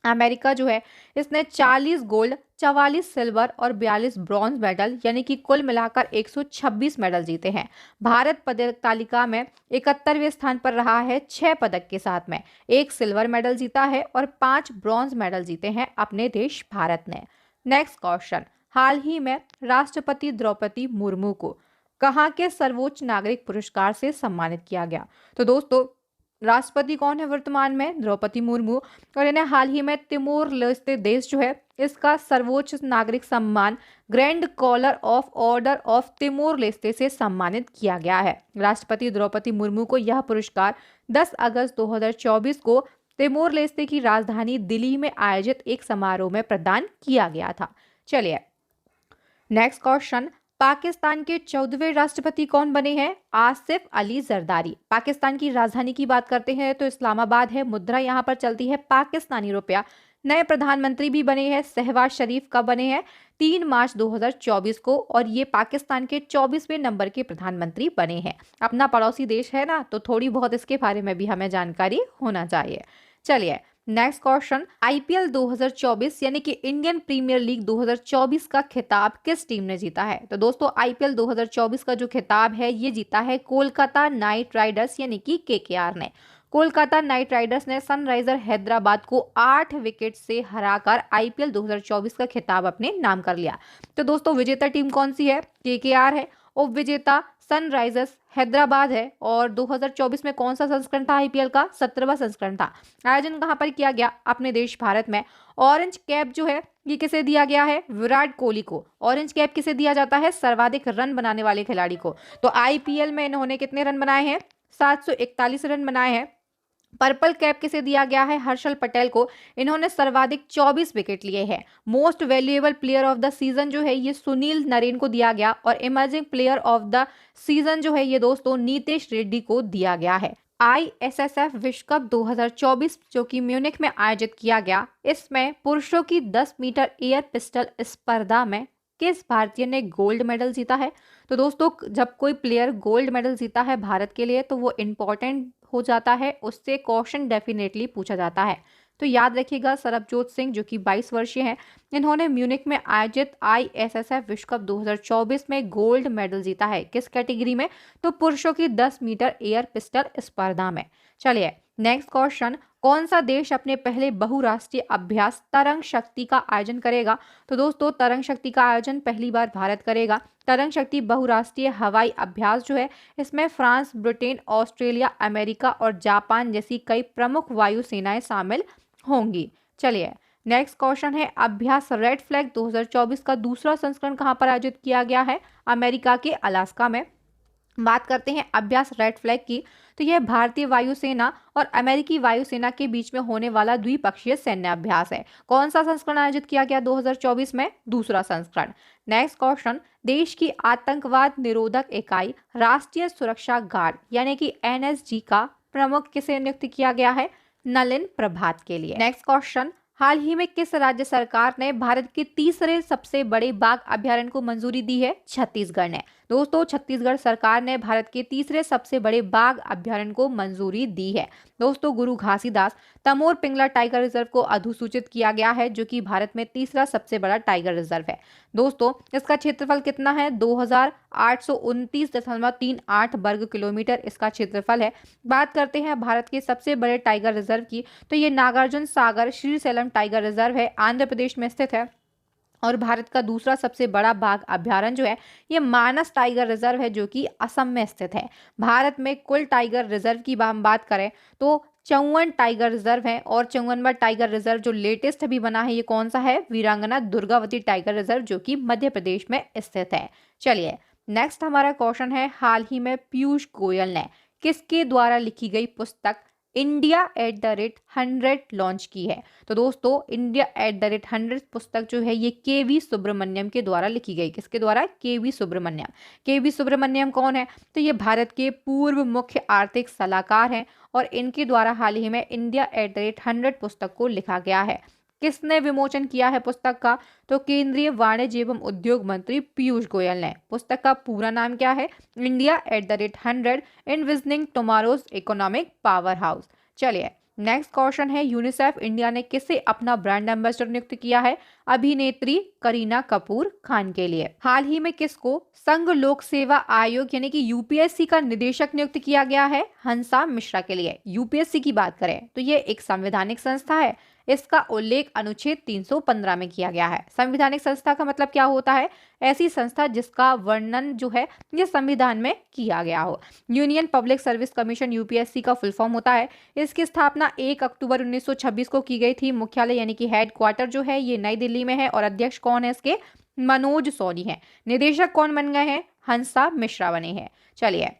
अमेरिका जो है इसने 40 गोल्ड, 44 सिल्वर और 42 ब्रॉन्ज मेडल यानी कि कुल मिलाकर 126 मेडल जीते हैं। भारत पदक तालिका में 71वें स्थान पर रहा है 6 पदक के साथ में। 1 सिल्वर मेडल जीता है और 5 ब्रॉन्ज मेडल जीते हैं अपने देश भारत ने। नेक्स्ट क्वेश्चन, हाल ही में राष्ट्रपति द्रौपदी मुर्मू को कहाँ के सर्वोच्च नागरिक पुरस्कार से सम्मानित किया गया? तो दोस्तों राष्ट्रपति कौन है वर्तमान में? द्रौपदी मुर्मू, और इन्हें हाल ही में तिमोर लेस्ते देश जो है इसका सर्वोच्च नागरिक सम्मान grand collar of order of Timor Leste से सम्मानित किया गया है। राष्ट्रपति द्रौपदी मुर्मू को यह पुरस्कार 10 अगस्त 2024 को तिमोर लेस्ते की राजधानी दिल्ली में आयोजित एक समारोह में प्रदान किया गया था। चलिए नेक्स्ट क्वेश्चन, पाकिस्तान के 14वें राष्ट्रपति कौन बने हैं? आसिफ अली जरदारी। पाकिस्तान की राजधानी की बात करते हैं तो इस्लामाबाद है। मुद्रा यहाँ पर चलती है पाकिस्तानी रुपया। नए प्रधानमंत्री भी बने हैं, शहबाज शरीफ कब बने हैं? 3 मार्च 2024 को, और ये पाकिस्तान के 24वें नंबर के प्रधानमंत्री बने हैं। अपना पड़ोसी देश है ना, तो थोड़ी बहुत इसके बारे में भी हमें जानकारी होना चाहिए। चलिए नेक्स्ट क्वेश्चन, आईपीएल 2024 यानी कि इंडियन प्रीमियर लीग 2024 का खिताब किस टीम ने जीता है? तो दोस्तों आईपीएल 2024 का जो खिताब है ये जीता है कोलकाता नाइट राइडर्स यानी कि केकेआर ने। कोलकाता नाइट राइडर्स ने सनराइजर हैदराबाद को 8 विकेट से हराकर आईपीएल 2024 का खिताब अपने नाम कर लिया। तो दोस्तों विजेता टीम कौन सी है? केकेआर है। उप विजेता सनराइजर्स हैदराबाद है। और 2024 में कौन सा संस्करण था आईपीएल का? 17वां संस्करण था। आयोजन कहाँ पर किया गया? अपने देश भारत में। ऑरेंज कैप जो है ये किसे दिया गया है? विराट कोहली को। ऑरेंज कैप किसे दिया जाता है? सर्वाधिक रन बनाने वाले खिलाड़ी को। तो आईपीएल में इन्होंने कितने रन बनाए हैं? 741 रन बनाए हैं। पर्पल कैप किसे दिया गया है? हर्षल पटेल को। इन्होंने सर्वाधिक 24 विकेट लिए हैं। Most valuable player of the season जो है ये सुनील नरेन को दिया गया। और emerging player of the season जो है ये दोस्तों नीतीश रेड्डी को दिया गया है। आईएसएसएफ विश्व कप 2024 जो कि म्यूनिख में आयोजित किया गया, इसमें पुरुषों की 10 मीटर एयर पिस्टल स्पर्धा में किस भारतीय ने गोल्ड मेडल जीता है? तो दोस्तों जब कोई प्लेयर गोल्ड मेडल जीता है भारत के लिए तो वो इम्पोर्टेंट हो जाता है, उससे क्वेश्चन डेफिनेटली पूछा जाता है। तो याद रखिएगा सरबजोत सिंह जो कि 22 वर्षीय हैं, इन्होंने म्यूनिख में आयोजित आईएसएसएफ विश्व कप 2024 में गोल्ड मेडल जीता है। किस कैटेगरी में? तो पुरुषों की 10 मीटर एयर पिस्टल स्पर्धा में। चलिए नेक्स्ट क्वेश्चन, कौन सा देश अपने पहले बहुराष्ट्रीय अभ्यास तरंग शक्ति का आयोजन करेगा? तो दोस्तों तरंग शक्ति का आयोजन पहली बार भारत करेगा। तरंग शक्ति बहुराष्ट्रीय हवाई अभ्यास जो है इसमें फ्रांस, ब्रिटेन, ऑस्ट्रेलिया, अमेरिका और जापान जैसी कई प्रमुख वायु सेनाएं शामिल होंगी। चलिए नेक्स्ट क्वेश्चन है, अभ्यास रेड फ्लैग 2024 का दूसरा संस्करण कहां पर आयोजित किया गया है? अमेरिका के अलास्का में। बात करते हैं अभ्यास रेड फ्लैग की, तो यह भारतीय वायुसेना और अमेरिकी वायुसेना के बीच में होने वाला द्विपक्षीय सैन्य अभ्यास है। कौन सा संस्करण आयोजित किया गया 2024 में? दूसरा संस्करण। नेक्स्ट क्वेश्चन, देश की आतंकवाद निरोधक इकाई राष्ट्रीय सुरक्षा गार्ड यानी कि एनएसजी का प्रमुख किसे नियुक्त किया गया है? नलिन प्रभात के लिए। नेक्स्ट क्वेश्चन, हाल ही में किस राज्य सरकार ने भारत के तीसरे सबसे बड़े बाघ अभयारण्य को मंजूरी दी है? छत्तीसगढ़ ने। दोस्तों छत्तीसगढ़ सरकार ने भारत के तीसरे सबसे बड़े बाघ अभयारण्य को मंजूरी दी है। दोस्तों गुरु घासीदास तमोर पिंगला टाइगर रिजर्व को अधिसूचित किया गया है जो कि भारत में तीसरा सबसे बड़ा टाइगर रिजर्व है। दोस्तों इसका क्षेत्रफल कितना है? 2829.38 वर्ग किलोमीटर इसका क्षेत्रफल है। बात करते हैं भारत के सबसे बड़े टाइगर रिजर्व की, तो ये नागार्जुन सागर श्रीशैलम टाइगर रिजर्व है, आंध्र प्रदेश में स्थित है। और भारत का दूसरा सबसे बड़ा बाघ अभयारण्य जो है ये मानस टाइगर रिजर्व है जो कि असम में स्थित है। भारत में कुल टाइगर रिजर्व की हम बात करें तो 54 टाइगर रिजर्व है। और 54वां टाइगर रिजर्व जो लेटेस्ट अभी बना है ये कौन सा है? वीरांगना दुर्गावती टाइगर रिजर्व जो कि मध्य प्रदेश में स्थित है। चलिए नेक्स्ट हमारा क्वेश्चन है, हाल ही में पीयूष गोयल ने किसके द्वारा लिखी गई पुस्तक India@100 लॉन्च की है? तो दोस्तों India@100 पुस्तक जो है ये केवी सुब्रमण्यम के द्वारा लिखी गई। किसके द्वारा? केवी सुब्रमण्यम। केवी सुब्रमण्यम कौन है? तो ये भारत के पूर्व मुख्य आर्थिक सलाहकार हैं और इनके द्वारा हाल ही में India@100 पुस्तक को लिखा गया है। किसने विमोचन किया है पुस्तक का? तो केंद्रीय वाणिज्य एवं उद्योग मंत्री पीयूष गोयल ने। पुस्तक का पूरा नाम क्या है? India@100 envisioning tomorrow's economic power house. चलिए नेक्स्ट क्वेश्चन है, यूनिसेफ इंडिया ने किसे अपना ब्रांड एम्बेसडर नियुक्त किया है? अभिनेत्री करीना कपूर खान के लिए। हाल ही में किसको संघ लोक सेवा आयोग यानी कि यूपीएससी का निदेशक नियुक्त किया गया है? हंसा मिश्रा के लिए। यूपीएससी की बात करें तो ये एक संवैधानिक संस्था है। इसका उल्लेख अनुच्छेद 315 में किया गया है। संवैधानिक संस्था का मतलब क्या होता है? ऐसी संस्था जिसका वर्णन जो है ये संविधान में किया गया हो। Union public service commission UPSC का फुल फॉर्म होता है। इसकी स्थापना 1 अक्टूबर 1926 को की गई थी। मुख्यालय यानी कि हेडक्वार्टर जो है ये नई दिल्ली में है और अध्यक्ष कौन है इसके? मनोज सोनी है। निदेशक कौन बन गए हैं? हंसा मिश्रा बने हैं। चलिए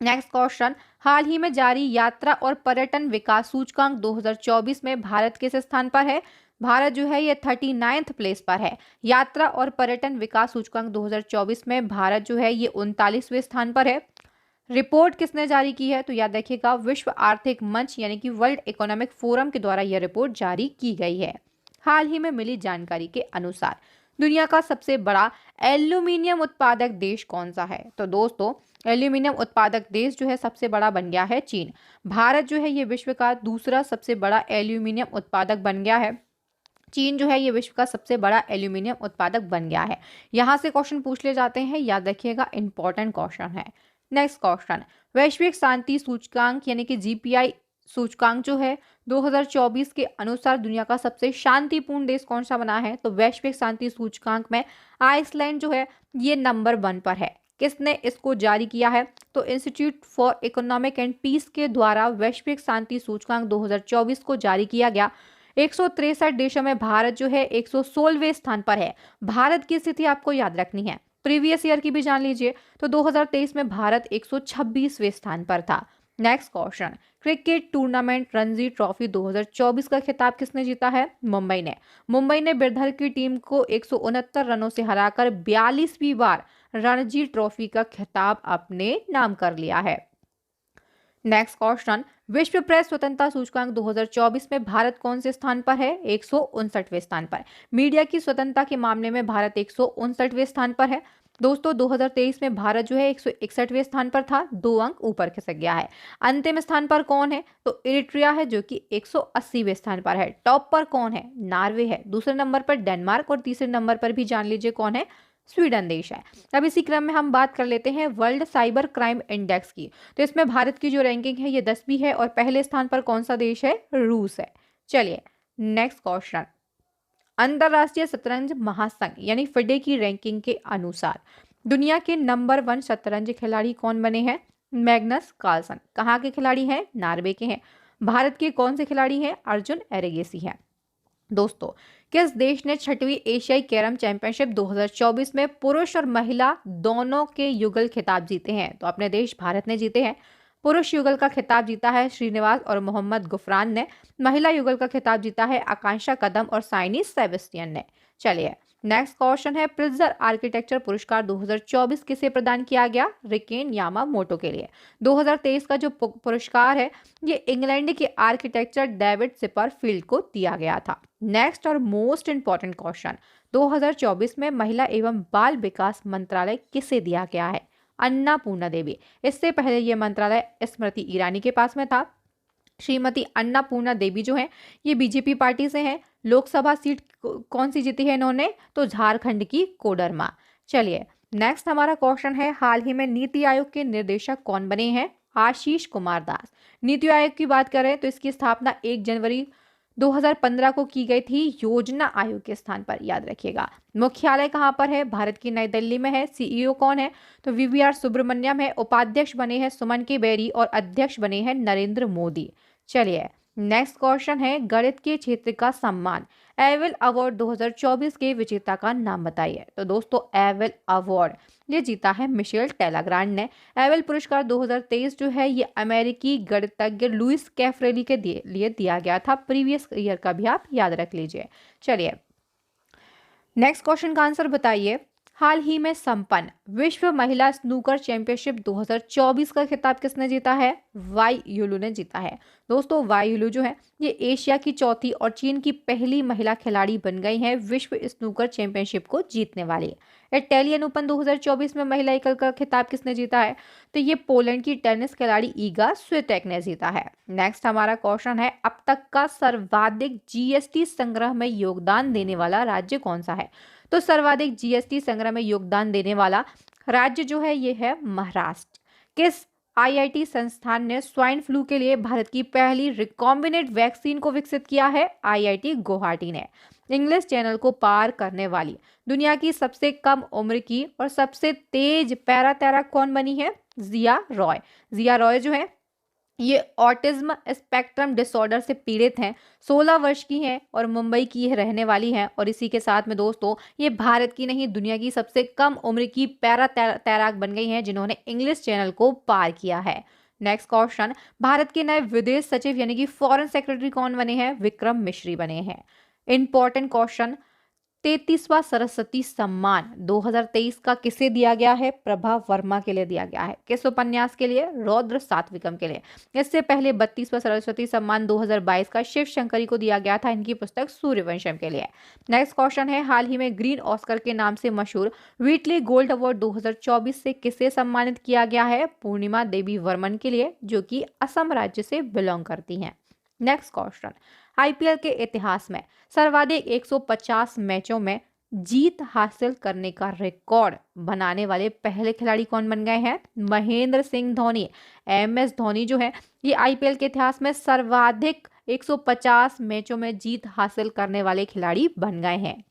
नेक्स्ट क्वेश्चन, हाल ही में जारी यात्रा और पर्यटन विकास सूचकांक 2024 में भारत किस स्थान पर है? भारत जो है ये 39th प्लेस पर है। यात्रा और पर्यटन विकास सूचकांक 2024 में भारत जो है ये 39वें स्थान पर है। रिपोर्ट किसने जारी की है? तो याद रखिएगा विश्व आर्थिक मंच यानी कि वर्ल्ड इकोनॉमिक फोरम के द्वारा यह रिपोर्ट जारी की गई है। हाल ही में मिली जानकारी के अनुसार दुनिया का सबसे बड़ा एल्यूमिनियम उत्पादक देश कौन सा है? तो दोस्तों एल्यूमिनियम उत्पादक देश जो है सबसे बड़ा बन गया है चीन। भारत जो है ये विश्व का दूसरा सबसे बड़ा एल्यूमिनियम उत्पादक बन गया है। चीन जो है ये विश्व का सबसे बड़ा एल्यूमिनियम उत्पादक बन गया है। यहाँ से क्वेश्चन पूछ ले जाते हैं, याद रखिएगा इंपॉर्टेंट क्वेश्चन है। नेक्स्ट क्वेश्चन, वैश्विक शांति सूचकांक यानी कि जीपीआई सूचकांक जो है 2024 के अनुसार दुनिया का सबसे शांतिपूर्ण देश कौन सा बना है? तो वैश्विक शांति सूचकांक में आइसलैंड जो है ये नंबर 1 पर है। किसने इसको जारी किया है? तो institute for economic and peace के द्वारा वैश्विक शांति सूचकांक 2024 को जारी किया गया। 163 देशों में भारत जो है 116वें स्थान पर है। भारत की स्थिति आपको याद रखनी है, प्रीवियस ईयर की भी जान लीजिए। तो 2023 में भारत 126वें स्थान पर था। Next question, cricket tournament Ranji trophy 2024 का खिताब किसने जीता है? मुंबई ने। मुंबई ने बिरधल की टीम को 169 रनों से हराकर 42वीं बार रणजी ट्रॉफी का खिताब अपने नाम कर लिया है। नेक्स्ट क्वेश्चन, विश्व प्रेस स्वतंत्रता सूचकांक 2024 में भारत कौन से स्थान पर है? 159वें स्थान पर। मीडिया की स्वतंत्रता के मामले में भारत 159वें स्थान पर है। दोस्तों 2023 में भारत जो है 161वें स्थान पर था, 2 अंक ऊपर खिसक गया है। अंतिम स्थान पर कौन है? तो इरिट्रिया है जो कि 180वें स्थान पर है। टॉप पर कौन है? नॉर्वे है। दूसरे नंबर पर डेनमार्क और तीसरे नंबर पर भी जान लीजिए कौन है? स्वीडन देश है। अब इसी क्रम में हम बात कर लेते हैं वर्ल्ड साइबर क्राइम इंडेक्स की। तो इसमें भारत की जो रैंकिंग है ये 10वीं है और पहले स्थान पर कौन सा देश है? रूस है। चलिए नेक्स्ट क्वेश्चन, अंतरराष्ट्रीय शतरंज महासंघ यानी फिडे की रैंकिंग के अनुसार दुनिया के नंबर 1 शतरंज खिलाड़ी कौन बने हैं? Magnus Carlsen. कहाँ के खिलाड़ी हैं? नॉर्वे के हैं। भारत के कौन से खिलाड़ी हैं? अर्जुन एरिगेसी हैं। दोस्तों किस देश ने 6वीं एशियाई कैरम चैंपियनशिप 2024 में पुरुष और महिला दोनों के युगल खिताब जीते हैं? तो अपने देश भारत ने जीते हैं। पुरुष युगल का खिताब जीता है श्रीनिवास और मोहम्मद गुफरान ने। महिला युगल का खिताब जीता है आकांक्षा कदम और साइनी सेबेस्टियन ने। चलिए नेक्स्ट क्वेश्चन है, प्रिज्जर आर्किटेक्चर पुरस्कार 2024 किसे प्रदान किया गया? रिकेन यामामोटो के लिए। 2023 का जो पुरस्कार है ये इंग्लैंड के आर्किटेक्चर डेविड सिपरफील्ड को दिया गया था। नेक्स्ट और मोस्ट इंपॉर्टेंट क्वेश्चन, 2024 में महिला एवं बाल विकास मंत्रालय किसे दिया गया है? अन्नापूर्णा देवी। इससे पहले यह मंत्रालय स्मृति ईरानी के पास में था। श्रीमती अन्नापूर्णा देवी जो है ये बीजेपी पार्टी से हैं। लोकसभा सीट कौन सी जीती है इन्होंने? तो झारखंड की कोडरमा। चलिए नेक्स्ट हमारा क्वेश्चन है, हाल ही में नीति आयोग के निर्देशक कौन बने हैं? आशीष कुमार दास। नीति आयोग की बात करें तो इसकी स्थापना 1 जनवरी 2015 को की गई थी योजना आयोग के स्थान पर, याद रखिएगा। मुख्यालय कहाँ पर है? भारत की नई दिल्ली में है। सीईओ कौन है? तो वीवीआर सुब्रमण्यम है। उपाध्यक्ष बने हैं सुमन के बेरी और अध्यक्ष बने हैं नरेंद्र मोदी। चलिए नेक्स्ट क्वेश्चन है, गणित के क्षेत्र का सम्मान एविल अवार्ड 2024 के विजेता का नाम बताइए। तो दोस्तों एविल अवार्ड ये जीता है मिशेल टेलाग्रांड ने। एविल पुरस्कार 2023 जो है ये अमेरिकी गणितज्ञ लुइस कैफ्रेली के लिए दिया गया था। प्रीवियस ईयर का भी आप याद रख लीजिए। चलिए नेक्स्ट क्वेश्चन का आंसर बताइए, हाल ही में संपन्न विश्व महिला स्नूकर चैंपियनशिप 2024 का खिताब किसने जीता है? वाई युलू ने जीता है। दोस्तों वाई युलू जो है ये एशिया की चौथी और चीन की पहली महिला खिलाड़ी बन गई हैं विश्व स्नूकर चैंपियनशिप को जीतने वाली। इटालियन ओपन 2024 में महिला एकल का खिताब किसने जीता है? तो ये पोलैंड की टेनिस खिलाड़ी ईगा स्विटेक ने जीता है। नेक्स्ट हमारा क्वेश्चन है, अब तक का सर्वाधिक जीएसटी संग्रह में योगदान देने वाला राज्य कौन सा है? तो सर्वाधिक जीएसटी संग्रह में योगदान देने वाला राज्य जो है ये है महाराष्ट्र। किस आईआईटी संस्थान ने स्वाइन फ्लू के लिए भारत की पहली रिकॉम्बिनेंट वैक्सीन को विकसित किया है? आईआईटी गुवाहाटी ने। इंग्लिश चैनल को पार करने वाली दुनिया की सबसे कम उम्र की और सबसे तेज पैरा तैराक कौन बनी है? जिया रॉय। जिया रॉय जो है ये ऑटिज्म स्पेक्ट्रम डिसऑर्डर से पीड़ित हैं, 16 वर्ष की हैं और मुंबई की यह रहने वाली हैं। और इसी के साथ में दोस्तों ये भारत की नहीं दुनिया की सबसे कम उम्र की पैरा तैराक बन गई हैं जिन्होंने इंग्लिश चैनल को पार किया है। नेक्स्ट क्वेश्चन, भारत के नए विदेश सचिव यानी कि फॉरेन सेक्रेटरी कौन बने हैं? विक्रम मिश्री बने हैं। इंपॉर्टेंट क्वेश्चन, 33वां सरस्वती सम्मान 2023 का किसे दिया गया है? प्रभा वर्मा के लिए दिया गया है। किस उपन्यास के लिए? रौद्र सात्विकम के लिए। इससे पहले 32वां सरस्वती सम्मान 2022 का शिव शंकरी को दिया गया था इनकी पुस्तक सूर्यवंशम के लिए। नेक्स्ट क्वेश्चन है, हाल ही में ग्रीन ऑस्कर के नाम से मशहूर व्हीटली गोल्ड अवार्ड 2024 से किसे सम्मानित किया गया है? पूर्णिमा देवी वर्मन के लिए जो कि असम राज्य से बिलोंग करती हैं। नेक्स्ट क्वेश्चन, आईपीएल के इतिहास में सर्वाधिक 150 मैचों में जीत हासिल करने का रिकॉर्ड बनाने वाले पहले खिलाड़ी कौन बन गए हैं? महेंद्र सिंह धोनी। एमएस धोनी जो है ये आईपीएल के इतिहास में सर्वाधिक 150 मैचों में जीत हासिल करने वाले खिलाड़ी बन गए हैं।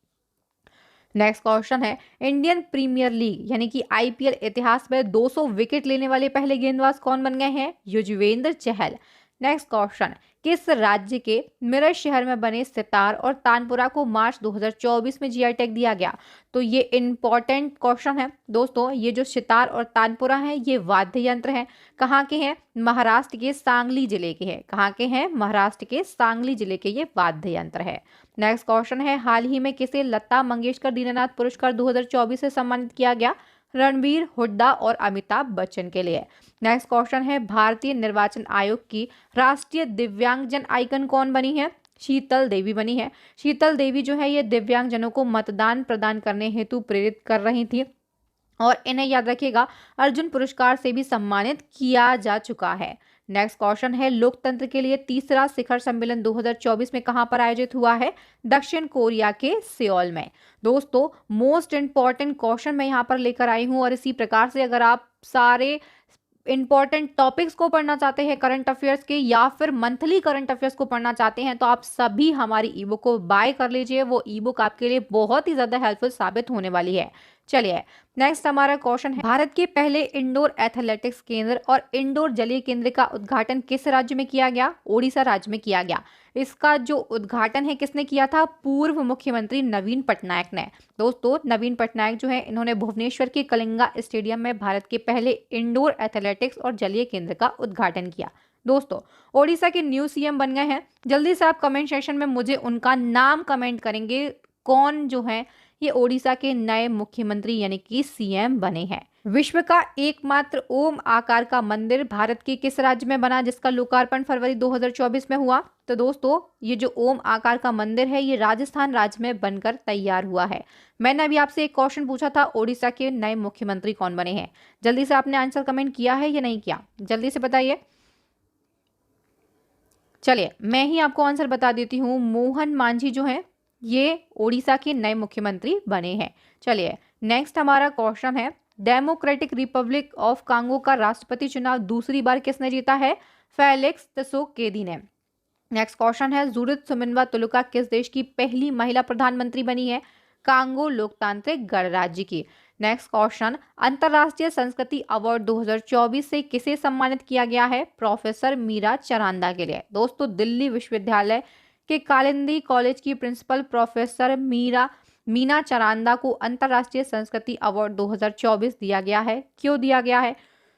नेक्स्ट क्वेश्चन है, इंडियन प्रीमियर लीग यानी कि आईपीएल इतिहास में 200 विकेट लेने वाले पहले गेंदबाज कौन बन गए हैं? युजवेंद्र चहल। नेक्स्ट क्वेश्चन, किस राज्य के मिरज शहर में बने सितार और तानपुरा को मार्च 2024 में जीआई टैग दिया गया? तो ये इंपॉर्टेंट क्वेश्चन है दोस्तों। ये जो सितार और तानपुरा है ये वाद्य यंत्र है। कहाँ के हैं? महाराष्ट्र के सांगली जिले के हैं। कहाँ के हैं? महाराष्ट्र के सांगली जिले के ये वाद्य यंत्र है। नेक्स्ट क्वेश्चन है, हाल ही में किसे लता मंगेशकर दीननाथ पुरस्कार 2024 से सम्मानित किया गया? रणबीर हुड्डा और अमिताभ बच्चन के लिए। नेक्स्ट क्वेश्चन है, भारतीय निर्वाचन आयोग की राष्ट्रीय दिव्यांगजन आइकन कौन बनी है? शीतल देवी बनी है। शीतल देवी जो है ये दिव्यांगजनों को मतदान प्रदान करने हेतु प्रेरित कर रही थी और इन्हें याद रखिएगा अर्जुन पुरस्कार से भी सम्मानित किया जा चुका है। नेक्स्ट क्वेश्चन है, लोकतंत्र के लिए तीसरा शिखर सम्मेलन 2024 में कहां पर आयोजित हुआ है? दक्षिण कोरिया के सियोल में। दोस्तों मोस्ट इंपॉर्टेंट क्वेश्चन मैं यहां पर लेकर आई हूं और इसी प्रकार से अगर आप सारे इंपॉर्टेंट टॉपिक्स को पढ़ना चाहते हैं करंट अफेयर्स के या फिर मंथली करंट अफेयर्स को पढ़ना चाहते हैं तो आप सभी हमारी ईबुक को बाय कर लीजिए। वो ईबुक आपके लिए बहुत ही ज्यादा हेल्पफुल साबित होने वाली है। चलिए नेक्स्ट हमारा क्वेश्चन है, भारत के पहले इंडोर एथलेटिक्स केंद्र और इंडोर जलीय केंद्र का उद्घाटन किस राज्य में किया गया? ओडिशा राज्य में किया गया। इसका जो उद्घाटन है किसने किया था? पूर्व मुख्यमंत्री नवीन पटनायक ने। दोस्तों नवीन पटनायक जो है इन्होंने भुवनेश्वर के कलिंगा स्टेडियम में भारत के पहले इंडोर एथलेटिक्स और जलीय केंद्र का उद्घाटन किया। दोस्तों ओडिशा के न्यू सीएम बन गए हैं। जल्दी से आप कमेंट सेक्शन में मुझे उनका नाम कमेंट करेंगे, कौन जो है ये ओडिशा के नए मुख्यमंत्री यानी कि सीएम बने हैं। विश्व का एकमात्र ओम आकार का मंदिर भारत के किस राज्य में बना जिसका लोकार्पण फरवरी 2024 में हुआ? तो दोस्तों ये जो ओम आकार का मंदिर है ये राजस्थान राज्य में बनकर तैयार हुआ है। मैंने अभी आपसे एक क्वेश्चन पूछा था, ओडिशा के नए मुख्यमंत्री कौन बने हैं? जल्दी से आपने आंसर कमेंट किया है या नहीं किया? जल्दी से बताइए। चलिए मैं ही आपको आंसर बता देती हूँ, मोहन मांझी जो है ये ओडिशा के नए मुख्यमंत्री बने हैं। चलिए नेक्स्ट हमारा क्वेश्चन है, डेमोक्रेटिक रिपब्लिक ऑफ कांगो का राष्ट्रपति चुनाव दूसरी बार किसने जीता है? फेलिक्स त्शेकोदी ने। नेक्स्ट क्वेश्चन है, जूडिथ सुमिनवा तुलुका किस देश की पहली महिला प्रधानमंत्री बनी है? कांगो लोकतांत्रिक गणराज्य की। नेक्स्ट क्वेश्चन, अंतरराष्ट्रीय संस्कृति अवार्ड 2024 से किसे सम्मानित किया गया है? प्रोफेसर मीरा चरांदा के लिए। दोस्तों दिल्ली विश्वविद्यालय के कालिंदी कॉलेज की प्रिंसिपल प्रोफेसर मीना चरांदा को अंतरराष्ट्रीय संस्कृति अवार्ड 2024 दिया गया है। क्यों दिया गया है?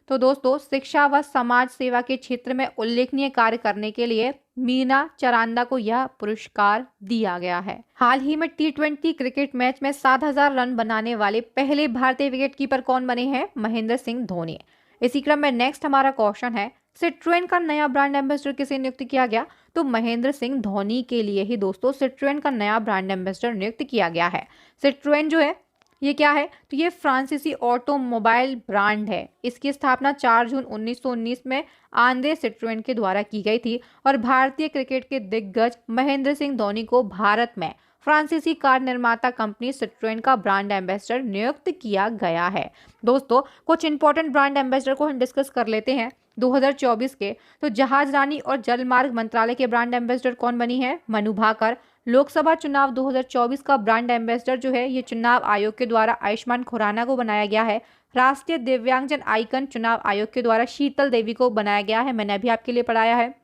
तो दोस्तों शिक्षा व समाज सेवा के क्षेत्र में उल्लेखनीय कार्य करने के लिए मीना चरांदा को यह पुरस्कार दिया गया है। हाल ही में टी20 क्रिकेट मैच में 7,000 रन बनाने वाले पहले भारतीय विकेटकीपर कौन बने हैं? महेंद्र सिंह धोनी। इसी क्रम में नेक्स्ट हमारा क्वेश्चन है, सिट्रोएन का नया ब्रांड एम्बेसडर किसे नियुक्त किया गया? तो महेंद्र सिंह धोनी के लिए ही दोस्तों सिट्रोएन का नया ब्रांड एम्बेसडर नियुक्त किया गया है। सिट्रोएन जो है ये क्या है? तो ये फ्रांसीसी ऑटोमोबाइल ब्रांड है। इसकी स्थापना 4 जून 1919 में आंद्रे सिट्रोएन के द्वारा की गई थी और भारतीय क्रिकेट के दिग्गज महेंद्र सिंह धोनी को भारत में फ्रांसीसी कार निर्माता कंपनी सिट्रोएन का ब्रांड एम्बेसडर नियुक्त किया गया है। दोस्तों कुछ इंपॉर्टेंट ब्रांड एम्बेसडर को हम डिस्कस कर लेते हैं 2024 के। तो जहाज रानी और जलमार्ग मंत्रालय के ब्रांड एम्बेसडर कौन बनी है? मनु भाकर। लोकसभा चुनाव 2024 का ब्रांड एम्बेसडर जो है ये चुनाव आयोग के द्वारा आयुष्मान खुराना को बनाया गया है। राष्ट्रीय दिव्यांगजन आइकन चुनाव आयोग के द्वारा शीतल देवी को बनाया गया है। मैंने अभी आपके लिए पढ़ाया है।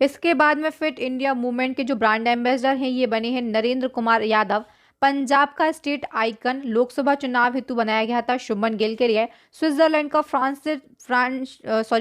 इसके बाद में फिट इंडिया मूवमेंट के जो ब्रांड एम्बेसडर हैं ये बने हैं नरेंद्र कुमार यादव। पंजाब का स्टेट आइकन लोकसभा चुनाव हेतु बनाया गया था शुभमन गिल के लिए। स्विट्जरलैंड का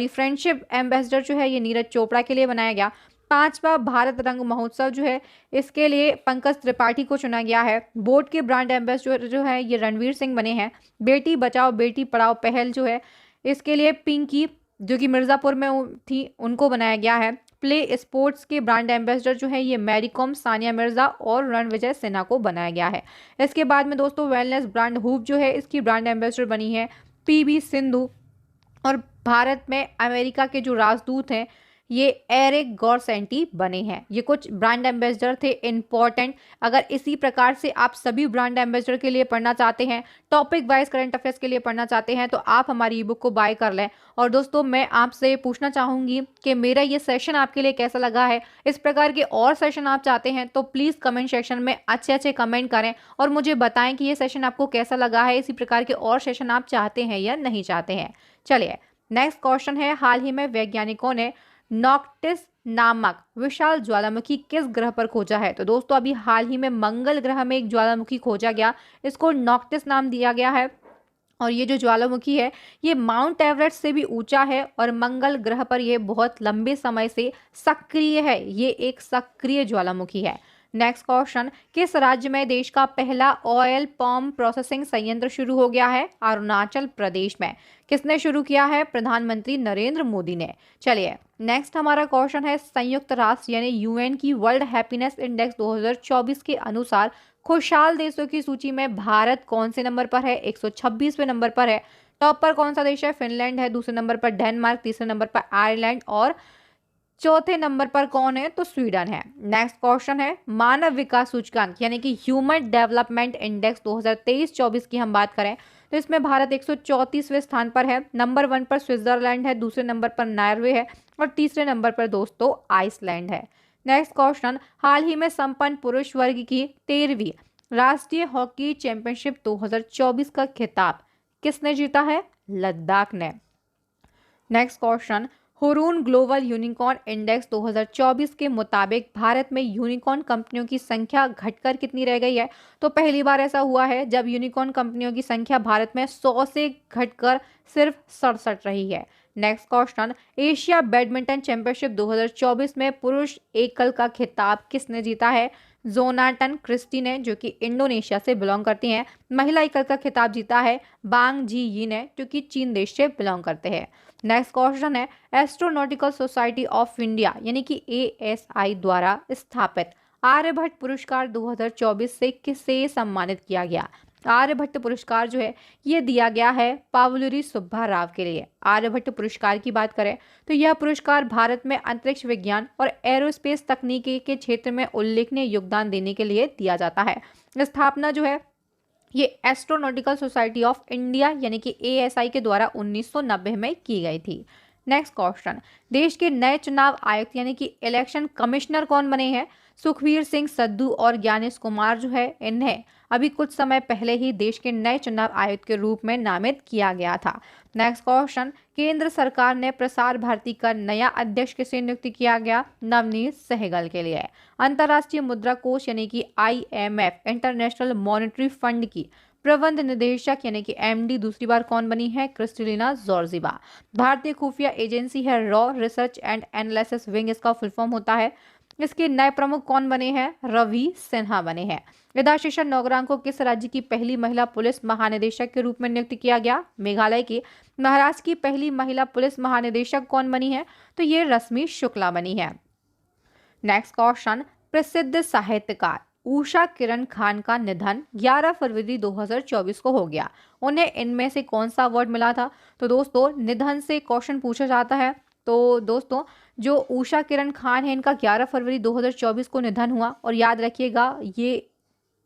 फ्रेंडशिप एम्बेसडर जो है ये नीरज चोपड़ा के लिए बनाया गया। 5वां भारत रंग महोत्सव जो है इसके लिए पंकज त्रिपाठी को चुना गया है। बोर्ड के ब्रांड एम्बेसडर जो है ये रणवीर सिंह बने हैं। बेटी बचाओ बेटी पढ़ाओ पहल जो है इसके लिए पिंकी जो कि मिर्जापुर में थी उनको बनाया गया है। प्ले स्पोर्ट्स के ब्रांड एम्बेसडर जो है ये मैरी कॉम, सानिया मिर्जा और रणविजय सिन्हा को बनाया गया है। इसके बाद में दोस्तों वेलनेस ब्रांड हूप जो है इसकी ब्रांड एम्बेसडर बनी है पीवी सिंधु। और भारत में अमेरिका के जो राजदूत हैं ये एरिक गॉरसेंटी बने हैं। ये कुछ ब्रांड एम्बेसडर थे इंपॉर्टेंट। अगर इसी प्रकार से आप सभी ब्रांड एम्बेसडर के लिए पढ़ना चाहते हैं, टॉपिक वाइज करंट अफेयर्स के लिए पढ़ना चाहते हैं, तो आप हमारी ई बुक को बाय कर लें। और दोस्तों मैं आपसे पूछना चाहूंगी कि मेरा ये सेशन आपके लिए कैसा लगा है। इस प्रकार के और सेशन आप चाहते हैं तो प्लीज कमेंट सेक्शन में अच्छे अच्छे कमेंट करें और मुझे बताएं कि ये सेशन आपको कैसा लगा है। इसी प्रकार के और सेशन आप चाहते हैं या नहीं चाहते हैं। चलिए नेक्स्ट क्वेश्चन है, हाल ही में वैज्ञानिकों ने नॉक्टिस नामक विशाल ज्वालामुखी किस ग्रह पर खोजा है? तो दोस्तों अभी हाल ही में मंगल ग्रह में एक ज्वालामुखी खोजा गया, इसको नॉक्टिस नाम दिया गया है। और ये जो ज्वालामुखी है ये माउंट एवरेस्ट से भी ऊंचा है और मंगल ग्रह पर यह बहुत लंबे समय से सक्रिय है। ये एक सक्रिय ज्वालामुखी है। नेक्स्ट क्वेश्चन, किस राज्य में देश का पहला ऑयल पाम प्रोसेसिंग संयंत्र शुरू हो गया है? अरुणाचल प्रदेश में। किसने शुरू किया है? प्रधानमंत्री नरेंद्र मोदी ने। चलिए नेक्स्ट हमारा क्वेश्चन है, संयुक्त राष्ट्र यानी यूएन की वर्ल्ड हैप्पीनेस इंडेक्स 2024 के अनुसार खुशहाल देशों की सूची में भारत कौन से नंबर पर है? 126वें नंबर पर है। टॉप पर कौन सा देश है? फिनलैंड है। दूसरे नंबर पर डेनमार्क, तीसरे नंबर पर आयरलैंड और चौथे नंबर पर कौन है? तो स्वीडन है। नेक्स्ट क्वेश्चन है, मानव विकास सूचकांक यानी कि ह्यूमन डेवलपमेंट इंडेक्स 2023-24 की हम बात करें तो इसमें भारत 134वें स्थान पर है। नंबर 1 पर स्विट्जरलैंड है, दूसरे नंबर पर नॉर्वे है और तीसरे नंबर पर दोस्तों आइसलैंड है। नेक्स्ट क्वेश्चन, हाल ही में संपन्न पुरुष वर्ग की 13वीं राष्ट्रीय हॉकी चैंपियनशिप 2024 का खिताब किसने जीता है? लद्दाख ने। Next question, Hurun global unicorn index 2024 के मुताबिक भारत में यूनिकॉर्न कंपनियों की संख्या घटकर कितनी रह गई है? तो पहली बार ऐसा हुआ है जब यूनिकॉर्न कंपनियों की संख्या भारत में 100 से घटकर सिर्फ 67 रही है। Next question, Asia badminton championship 2024 में पुरुष एकल का खिताब किसने जीता है? जोनाटन क्रिस्टी ने, जो कि इंडोनेशिया से बिलोंग करती हैं। महिला एकल का खिताब जीता है बांग जी यी ने, जो कि चीन देश से बिलोंग करते हैं। नेक्स्ट क्वेश्चन है, एस्ट्रोनॉटिकल सोसाइटी ऑफ इंडिया यानी कि एएसआई द्वारा स्थापित आर्यभट्ट पुरस्कार 2024 से किसे सम्मानित किया गया? आर्यभट्ट पुरस्कार जो है ये दिया गया है पावलुरी सुब्बा राव के लिए। आर्यभट्ट पुरस्कार की बात करें तो यह पुरस्कार भारत में अंतरिक्ष विज्ञान और एरोस्पेस तकनीकी के क्षेत्र में उल्लेखनीय योगदान देने के लिए दिया जाता है। स्थापना जो है ये एस्ट्रोनॉटिकल सोसाइटी ऑफ इंडिया यानी कि एएसआई के द्वारा 1990 में की गई थी। नेक्स्ट क्वेश्चन, देश के नए चुनाव आयुक्त यानी कि इलेक्शन कमिश्नर कौन बने हैं? सुखबीर सिंह सद्दू और ज्ञानेश कुमार जो है इन्हें अभी कुछ समय पहले ही देश के नए चुनाव आयुक्त के रूप में नामित किया गया था। नेक्स्ट क्वेश्चन, केंद्र सरकार ने प्रसार भारती का नया अध्यक्ष किसे नियुक्त किया गया? नवनीत सहगल के लिए। अंतर्राष्ट्रीय मुद्रा कोष यानी कि आईएमएफ इंटरनेशनल मॉनेटरी फंड की प्रबंध निदेशक यानी कि एमडी दूसरी बार कौन बनी है? Kristalina Georgieva. भारतीय खुफिया एजेंसी है raw research and analysis wing, इसका फुल फॉर्म होता है। इसके नए प्रमुख कौन बने हैं? रवि सिन्हा बने हैं। यदाशिषा नौगरांग को किस राज्य की पहली महिला पुलिस महानिदेशक के रूप में नियुक्त किया गया? मेघालय की। महाराष्ट्र की पहली महिला पुलिस महानिदेशक कौन बनी है? तो ये रश्मि शुक्ला बनी है। नेक्स्ट क्वेश्चन, प्रसिद्ध साहित्यकार उषा किरण खान का निधन 11 फरवरी 2024 को हो गया। उन्हें इनमें से कौन सा अवार्ड मिला था? तो दोस्तों निधन से क्वेश्चन पूछा जाता है तो दोस्तों जो उषा किरण खान है इनका 11 फरवरी 2024 को निधन हुआ। और याद रखिएगा ये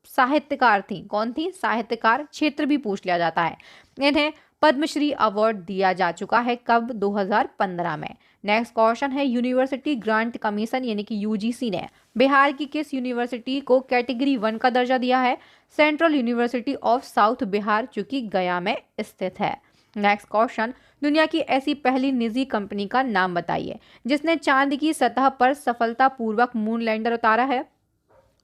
साहित्यकार थी। कौन थी? साहित्यकार। क्षेत्र भी पूछ लिया जाता है। इन्हें पद्मश्री अवार्ड दिया जा चुका है कब? 2015 में। नेक्स्ट क्वेश्चन है, यूनिवर्सिटी ग्रांट कमीशन यानी कि यूजीसी ने बिहार की किस यूनिवर्सिटी को कैटेगरी 1 का दर्जा दिया है? Central university of south Bihar, जो कि गया में स्थित है। नेक्स्ट क्वेश्चन, दुनिया की ऐसी पहली निजी कंपनी का नाम बताइए जिसने चांद की सतह पर सफलतापूर्वक मून लैंडर उतारा है।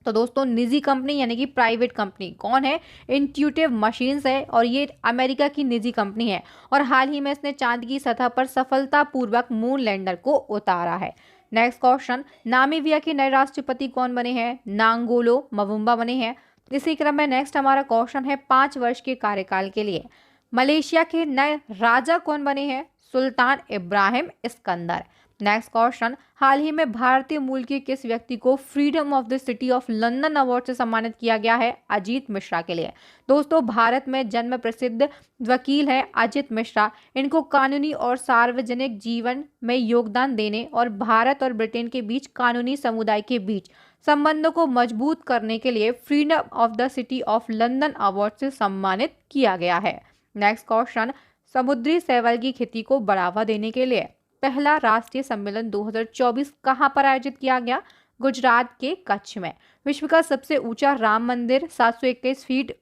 तो दोस्तों निजी कंपनी यानी कि प्राइवेट कंपनी कौन है? इंट्यूटिव मशीन्स है और ये अमेरिका की निजी कंपनी है और हाल ही में इसने चांद की सतह पर सफलतापूर्वक मून लैंडर को उतारा है। नेक्स्ट क्वेश्चन, नामीबिया के नए राष्ट्रपति कौन बने हैं? नांगोलो मवुम्बा बने हैं। इसी क्रम में नेक्स्ट हमारा क्वेश्चन है, 5 वर्ष के कार्यकाल के लिए मलेशिया के नए राजा कौन बने हैं? सुल्तान इब्राहिम इस्कंदर। नेक्स्ट क्वेश्चन, हाल ही में भारतीय मूल के किस व्यक्ति को freedom of the city of London award से सम्मानित किया गया है? अजीत मिश्रा के लिए। दोस्तों, भारत में जन्म प्रसिद्ध वकील है अजीत मिश्रा। इनको कानूनी और सार्वजनिक जीवन में योगदान देने और भारत और ब्रिटेन के बीच कानूनी समुदाय के बीच संबंधों को मजबूत करने के लिए freedom of the city of London award से सम्मानित किया गया है। नेक्स्ट क्वेश्चन, समुद्री शैवाल की खेती को बढ़ावा देने के लिए पहला राष्ट्रीय सम्मेलन 2024 कहां पर आयोजित किया गया? गुजरात के कच्छ में। विश्व का सबसे ऊंचा राम मंदिर 721 फीट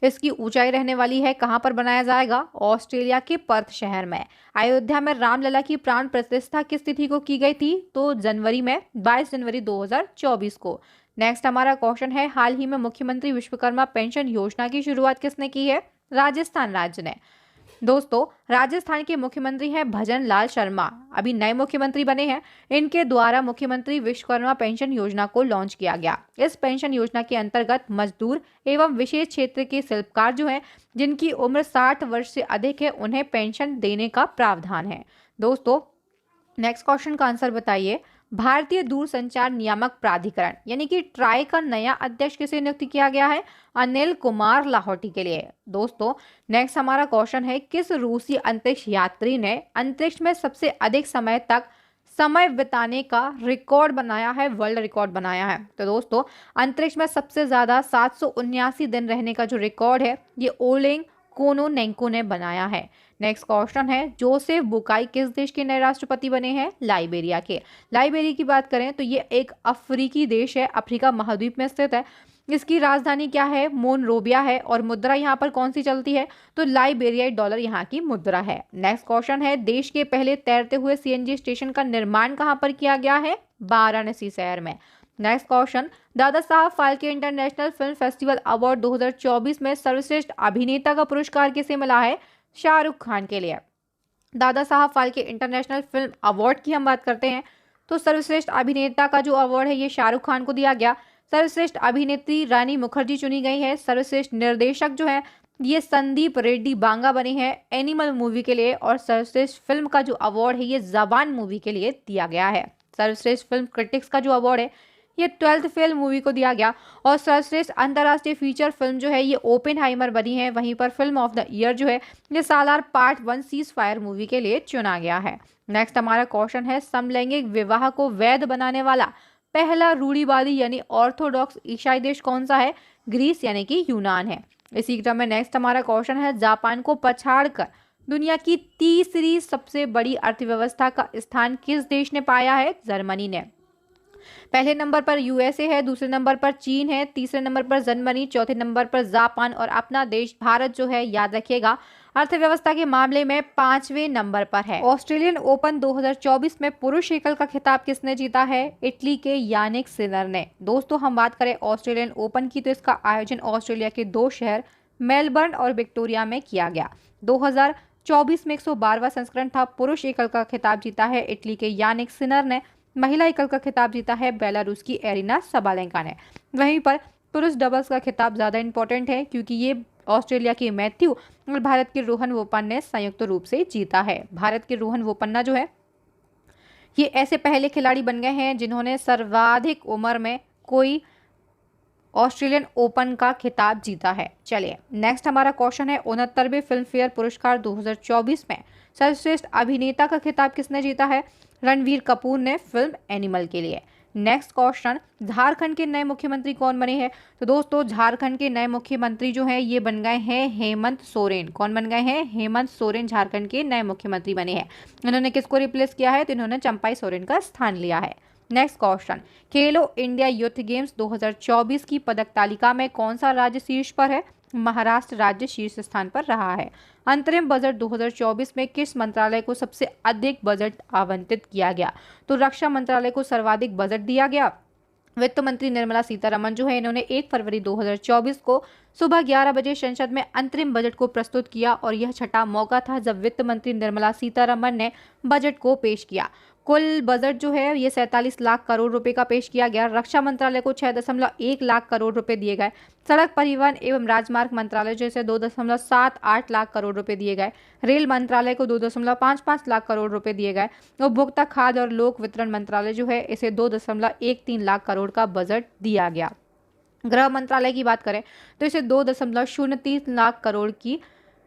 इसकी ऊंचाई रहने वाली है, कहां पर बनाया जाएगा? ऑस्ट्रेलिया के पर्थ शहर में। अयोध्या में रामलला की प्राण प्रतिष्ठा किस तिथि को की गई थी? तो जनवरी में, 22 जनवरी 2024 को। नेक्स्ट हमारा क्वेश्चन है, हाल ही में मुख्यमंत्री विश्वकर्मा पेंशन योजना की शुरुआत किसने की है? राजस्थान राज्य ने। दोस्तों, राजस्थान के मुख्यमंत्री हैं भजन लाल शर्मा, अभी नए मुख्यमंत्री बने हैं। इनके द्वारा मुख्यमंत्री विश्वकर्मा पेंशन योजना को लॉन्च किया गया। इस पेंशन योजना के अंतर्गत मजदूर एवं विशेष क्षेत्र के शिल्पकार जो हैं, जिनकी उम्र 60 वर्ष से अधिक है, उन्हें पेंशन देने का प्रावधान है। दोस्तों, नेक्स्ट क्वेश्चन का आंसर बताइए। भारतीय दूरसंचार नियामक प्राधिकरण यानी कि ट्राई का नया अध्यक्ष किसे नियुक्त किया गया है? अनिल कुमार लाहौटी के लिए। दोस्तों, नेक्स्ट हमारा क्वेश्चन है, किस रूसी अंतरिक्ष यात्री ने अंतरिक्ष में सबसे अधिक समय तक समय बिताने का रिकॉर्ड बनाया है, वर्ल्ड रिकॉर्ड बनाया है? तो दोस्तों, अंतरिक्ष में सबसे ज्यादा 779 दिन रहने का जो रिकॉर्ड है, ये ओलेग कोनोनेंको ने बनाया है। नेक्स्ट क्वेश्चन है, जोसेफ बुकाई किस देश के नए राष्ट्रपति बने हैं? लाइबेरिया के। लाइबेरिया की बात करें तो ये एक अफ्रीकी देश है, अफ्रीका महाद्वीप में स्थित है। इसकी राजधानी क्या है? मोनरोविया है। और मुद्रा यहाँ पर कौन सी चलती है? तो लाइबेरियाई डॉलर यहाँ की मुद्रा है। नेक्स्ट क्वेश्चन है, देश के पहले तैरते हुए सीएनजी स्टेशन का निर्माण कहाँ पर किया गया है? वाराणसी शहर में। Next question, Dada Saheb Phalke international film festival award 2024 में सर्वश्रेष्ठ अभिनेता का पुरस्कार किसे मिला है? शाहरुख खान के लिए। Dada Saheb Phalke international film award की हम बात करते हैं तो सर्वश्रेष्ठ अभिनेता का जो अवार्ड है, ये शाहरुख खान को दिया गया। सर्वश्रेष्ठ अभिनेत्री रानी मुखर्जी चुनी गई है। सर्वश्रेष्ठ निर्देशक जो है, ये संदीप रेड्डी बांगा बने हैं एनिमल मूवी के लिए। और सर्वश्रेष्ठ फिल्म का जो अवार्ड है, ये जवान मूवी के लिए दिया गया है। सर्वश्रेष्ठ फिल्म क्रिटिक्स का जो अवार्ड है, ये 12th फेल मूवी को दिया गया। और सर्वश्रेष्ठ अंतर्राष्ट्रीय फीचर फिल्म जो है, ये ओपेनहाइमर बनी है। वहीं पर फिल्म ऑफ द ईयर जो है, ये सालार पार्ट 1 सीज फायर मूवी के लिए चुना गया है। नेक्स्ट हमारा क्वेश्चन है, समलैंगिक विवाह को वैध बनाने वाला पहला रूढ़िवादी यानी ऑर्थोडॉक्स ईसाई देश कौन सा है? ग्रीस यानी कि यूनान है। इसी क्रम में नेक्स्ट हमारा क्वेश्चन है, जापान को पछाड़कर दुनिया की तीसरी सबसे बड़ी अर्थव्यवस्था का स्थान किस देश ने पाया है? जर्मनी ने। पहले नंबर पर यूएसए है, दूसरे नंबर पर चीन है, तीसरे नंबर पर जर्मनी, चौथे नंबर पर जापान और अपना देश भारत जो है, याद रखिएगा, अर्थव्यवस्था के मामले में 5वें नंबर पर है। ऑस्ट्रेलियन ओपन 2024 में पुरुष एकल का खिताब किसने जीता है? इटली के यानिक सिनर ने। दोस्तों, हम बात करें ऑस्ट्रेलियन ओपन की तो इसका आयोजन ऑस्ट्रेलिया के 2 शहर मेलबर्न और विक्टोरिया में किया गया। 2024 में 112वां संस्करण था। पुरुष एकल का खिताब जीता है इटली के यानिक सिनर ने। महिला एकल का खिताब जीता है बेलारूस की एरिना सबालेंका ने। वहीं पर पुरुष डबल्स का खिताब ज़्यादा इंपॉर्टेंट है क्योंकि ये ऑस्ट्रेलिया के मैथ्यू और भारत के रोहन बोपन्ना ने संयुक्त रूप से जीता है। भारत के रोहन बोपन्ना जो है, ये ऐसे पहले खिलाड़ी बन गए हैं जिन्होंने सर्वाधिक उम्र में कोई ऑस्ट्रेलियन ओपन का खिताब जीता है। चलिए, नेक्स्ट हमारा क्वेश्चन है, 69वें फिल्म फेयर पुरस्कार 2024 में सर्वश्रेष्ठ अभिनेता का खिताब किसने जीता है? रणवीर कपूर ने फिल्म एनिमल के लिए। नेक्स्ट क्वेश्चन, झारखंड के नए मुख्यमंत्री कौन बने हैं? तो दोस्तों, झारखंड के नए मुख्यमंत्री जो हैं, ये बन गए हैं हेमंत सोरेन। कौन बन गए हैं? हेमंत सोरेन झारखंड के नए मुख्यमंत्री बने हैं। इन्होंने किसको रिप्लेस किया है? तो इन्होंने चंपाई सोरेन का स्थान लिया है। नेक्स्ट क्वेश्चन, खेलो इंडिया यूथ गेम्स 2024 की पदक तालिका में कौन सा राज्य शीर्ष पर है? महाराष्ट्र राज्य शीर्ष स्थान पर रहा है। अंतरिम बजट 2024 में किस मंत्रालय को सबसे अधिक बजट आवंटित किया गया? तो रक्षा मंत्रालय को सर्वाधिक बजट दिया गया। वित्त मंत्री निर्मला सीतारमण जो है, इन्होंने 1 फरवरी 2024 को सुबह 11 बजे संसद में अंतरिम बजट को प्रस्तुत किया और यह छठा मौका था जब वित्त मंत्री निर्मला सीतारमण ने बजट को पेश किया। कुल बजट जो है ये 47 लाख करोड़ रुपए का पेश किया गया। रक्षा मंत्रालय को 6.1 लाख करोड़ रुपए दिए गए। सड़क परिवहन एवं राजमार्ग मंत्रालय जैसे 2.78 लाख करोड़ रुपए दिए गए। रेल मंत्रालय को 2.55 लाख करोड़ रुपए दिए गए। उपभोक्ता खाद्य और लोक वितरण मंत्रालय जो है इसे 2.13 लाख करोड़ का बजट दिया गया। गृह मंत्रालय की बात करें तो इसे 2.03 लाख करोड़ की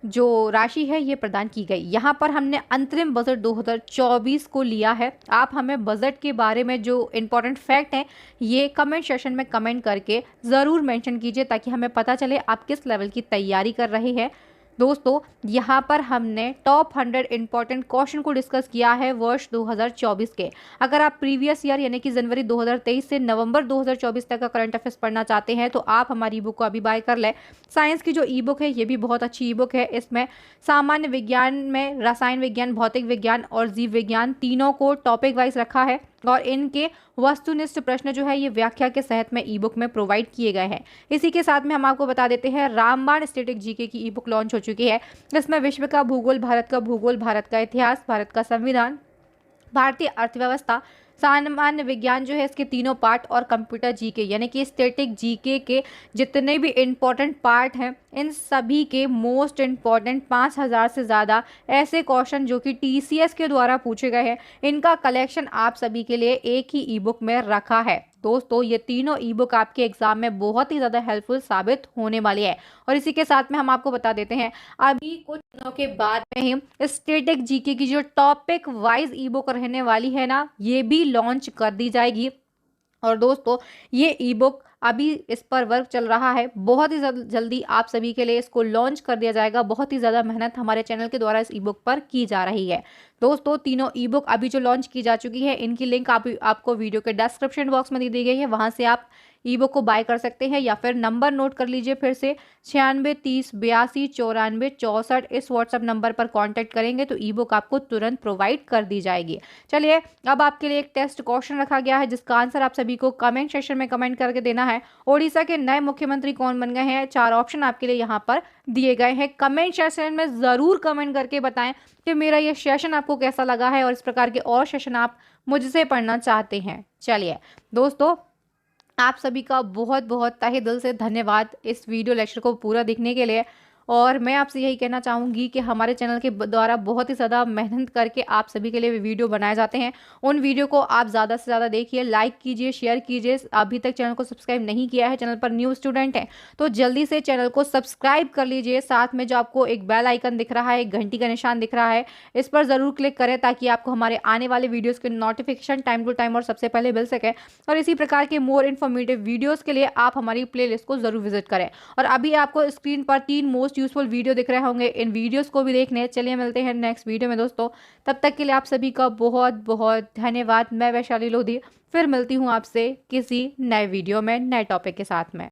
जो राशि है ये प्रदान की गई। यहाँ पर हमने अंतरिम बजट 2024 को लिया है। आप हमें बजट के बारे में जो इम्पोर्टेंट फैक्ट हैं ये कमेंट सेक्शन में कमेंट करके ज़रूर मेंशन कीजिए ताकि हमें पता चले आप किस लेवल की तैयारी कर रहे हैं। दोस्तों यहाँ पर हमने टॉप 100 इंपॉर्टेंट क्वेश्चन को डिस्कस किया है वर्ष 2024 के। अगर आप प्रीवियस ईयर यानी कि जनवरी 2023 से नवंबर 2024 तक का करंट अफेयर्स पढ़ना चाहते हैं तो आप हमारी बुक को अभी बाय कर लें। साइंस की जो ई बुक है ये भी बहुत अच्छी ई बुक है। इसमें सामान्य विज्ञान में रसायन विज्ञान, भौतिक विज्ञान और जीव विज्ञान तीनों को टॉपिक वाइज रखा है और इनके वस्तुनिष्ठ प्रश्न जो है ये व्याख्या के सहित में ई बुक में प्रोवाइड किए गए हैं। इसी के साथ में हम आपको बता देते हैं रामबाण स्टैटिक जीके की ई बुक लॉन्च हो चुकी है। इसमें विश्व का भूगोल, भारत का भूगोल, भारत का इतिहास, भारत का संविधान, भारतीय अर्थव्यवस्था, सामान्य विज्ञान जो है इसके तीनों पार्ट और कंप्यूटर जीके यानी कि स्टैटिक जीके के जितने भी इम्पोर्टेंट पार्ट हैं इन सभी के मोस्ट इम्पॉर्टेंट 5000 से ज़्यादा ऐसे क्वेश्चन जो कि टीसीएस के द्वारा पूछे गए हैं इनका कलेक्शन आप सभी के लिए एक ही ई बुक में रखा है। दोस्तों ये तीनों ई बुक आपके एग्जाम में बहुत ही ज़्यादा हेल्पफुल साबित होने वाली है। और इसी के साथ में हम आपको बता देते हैं अभी कुछ दिनों के बाद में ही स्टैटिक जीके की जो टॉपिक वाइज ई बुक रहने वाली है ना ये भी लॉन्च कर दी जाएगी। और दोस्तों ये ई बुक अभी इस पर वर्क चल रहा है, बहुत ही जल्दी आप सभी के लिए इसको लॉन्च कर दिया जाएगा। बहुत ही ज़्यादा मेहनत हमारे चैनल के द्वारा इस ई बुक पर की जा रही है। दोस्तों तीनों ई बुक अभी जो लॉन्च की जा चुकी है इनकी लिंक आपको वीडियो के डिस्क्रिप्शन बॉक्स में दी गई है, वहाँ से आप ई बुक को बाय कर सकते हैं या फिर नंबर नोट कर लीजिए फिर से 9630829464 इस व्हाट्सएप नंबर पर कांटेक्ट करेंगे तो ई बुक आपको तुरंत प्रोवाइड कर दी जाएगी। चलिए अब आपके लिए एक टेस्ट क्वेश्चन रखा गया है जिसका आंसर आप सभी को कमेंट सेक्शन में कमेंट करके देना है। ओडिशा के नए मुख्यमंत्री कौन बन गए हैं? 4 ऑप्शन आपके लिए यहाँ पर दिए गए हैं। कमेंट सेक्शन में ज़रूर कमेंट करके बताएं कि मेरा ये सेशन आपको कैसा लगा है और इस प्रकार के और सेशन आप मुझसे पढ़ना चाहते हैं। चलिए दोस्तों आप सभी का बहुत बहुत तहे दिल से धन्यवाद इस वीडियो लेक्चर को पूरा देखने के लिए। और मैं आपसे यही कहना चाहूँगी कि हमारे चैनल के द्वारा बहुत ही ज़्यादा मेहनत करके आप सभी के लिए वीडियो बनाए जाते हैं। उन वीडियो को आप ज़्यादा से ज़्यादा देखिए, लाइक कीजिए, शेयर कीजिए। अभी तक चैनल को सब्सक्राइब नहीं किया है, चैनल पर न्यू स्टूडेंट हैं तो जल्दी से चैनल को सब्सक्राइब कर लीजिए। साथ में जो आपको एक बेल आइकन दिख रहा है, एक घंटी का निशान दिख रहा है, इस पर ज़रूर क्लिक करें ताकि आपको हमारे आने वाले वीडियोज़ के नोटिफिकेशन टाइम टू टाइम और सबसे पहले मिल सके। और इसी प्रकार के मोर इन्फॉर्मेटिव वीडियोज़ के लिए आप हमारी प्ले को ज़रूर विजिट करें। और अभी आपको स्क्रीन पर 3 मोस्ट यूजफुल वीडियो दिख रहे होंगे, इन वीडियोस को भी देखने। चलिए मिलते हैं नेक्स्ट वीडियो में दोस्तों, तब तक के लिए आप सभी का बहुत बहुत धन्यवाद। मैं वैशाली लोधी फिर मिलती हूँ आपसे किसी नए वीडियो में नए टॉपिक के साथ में।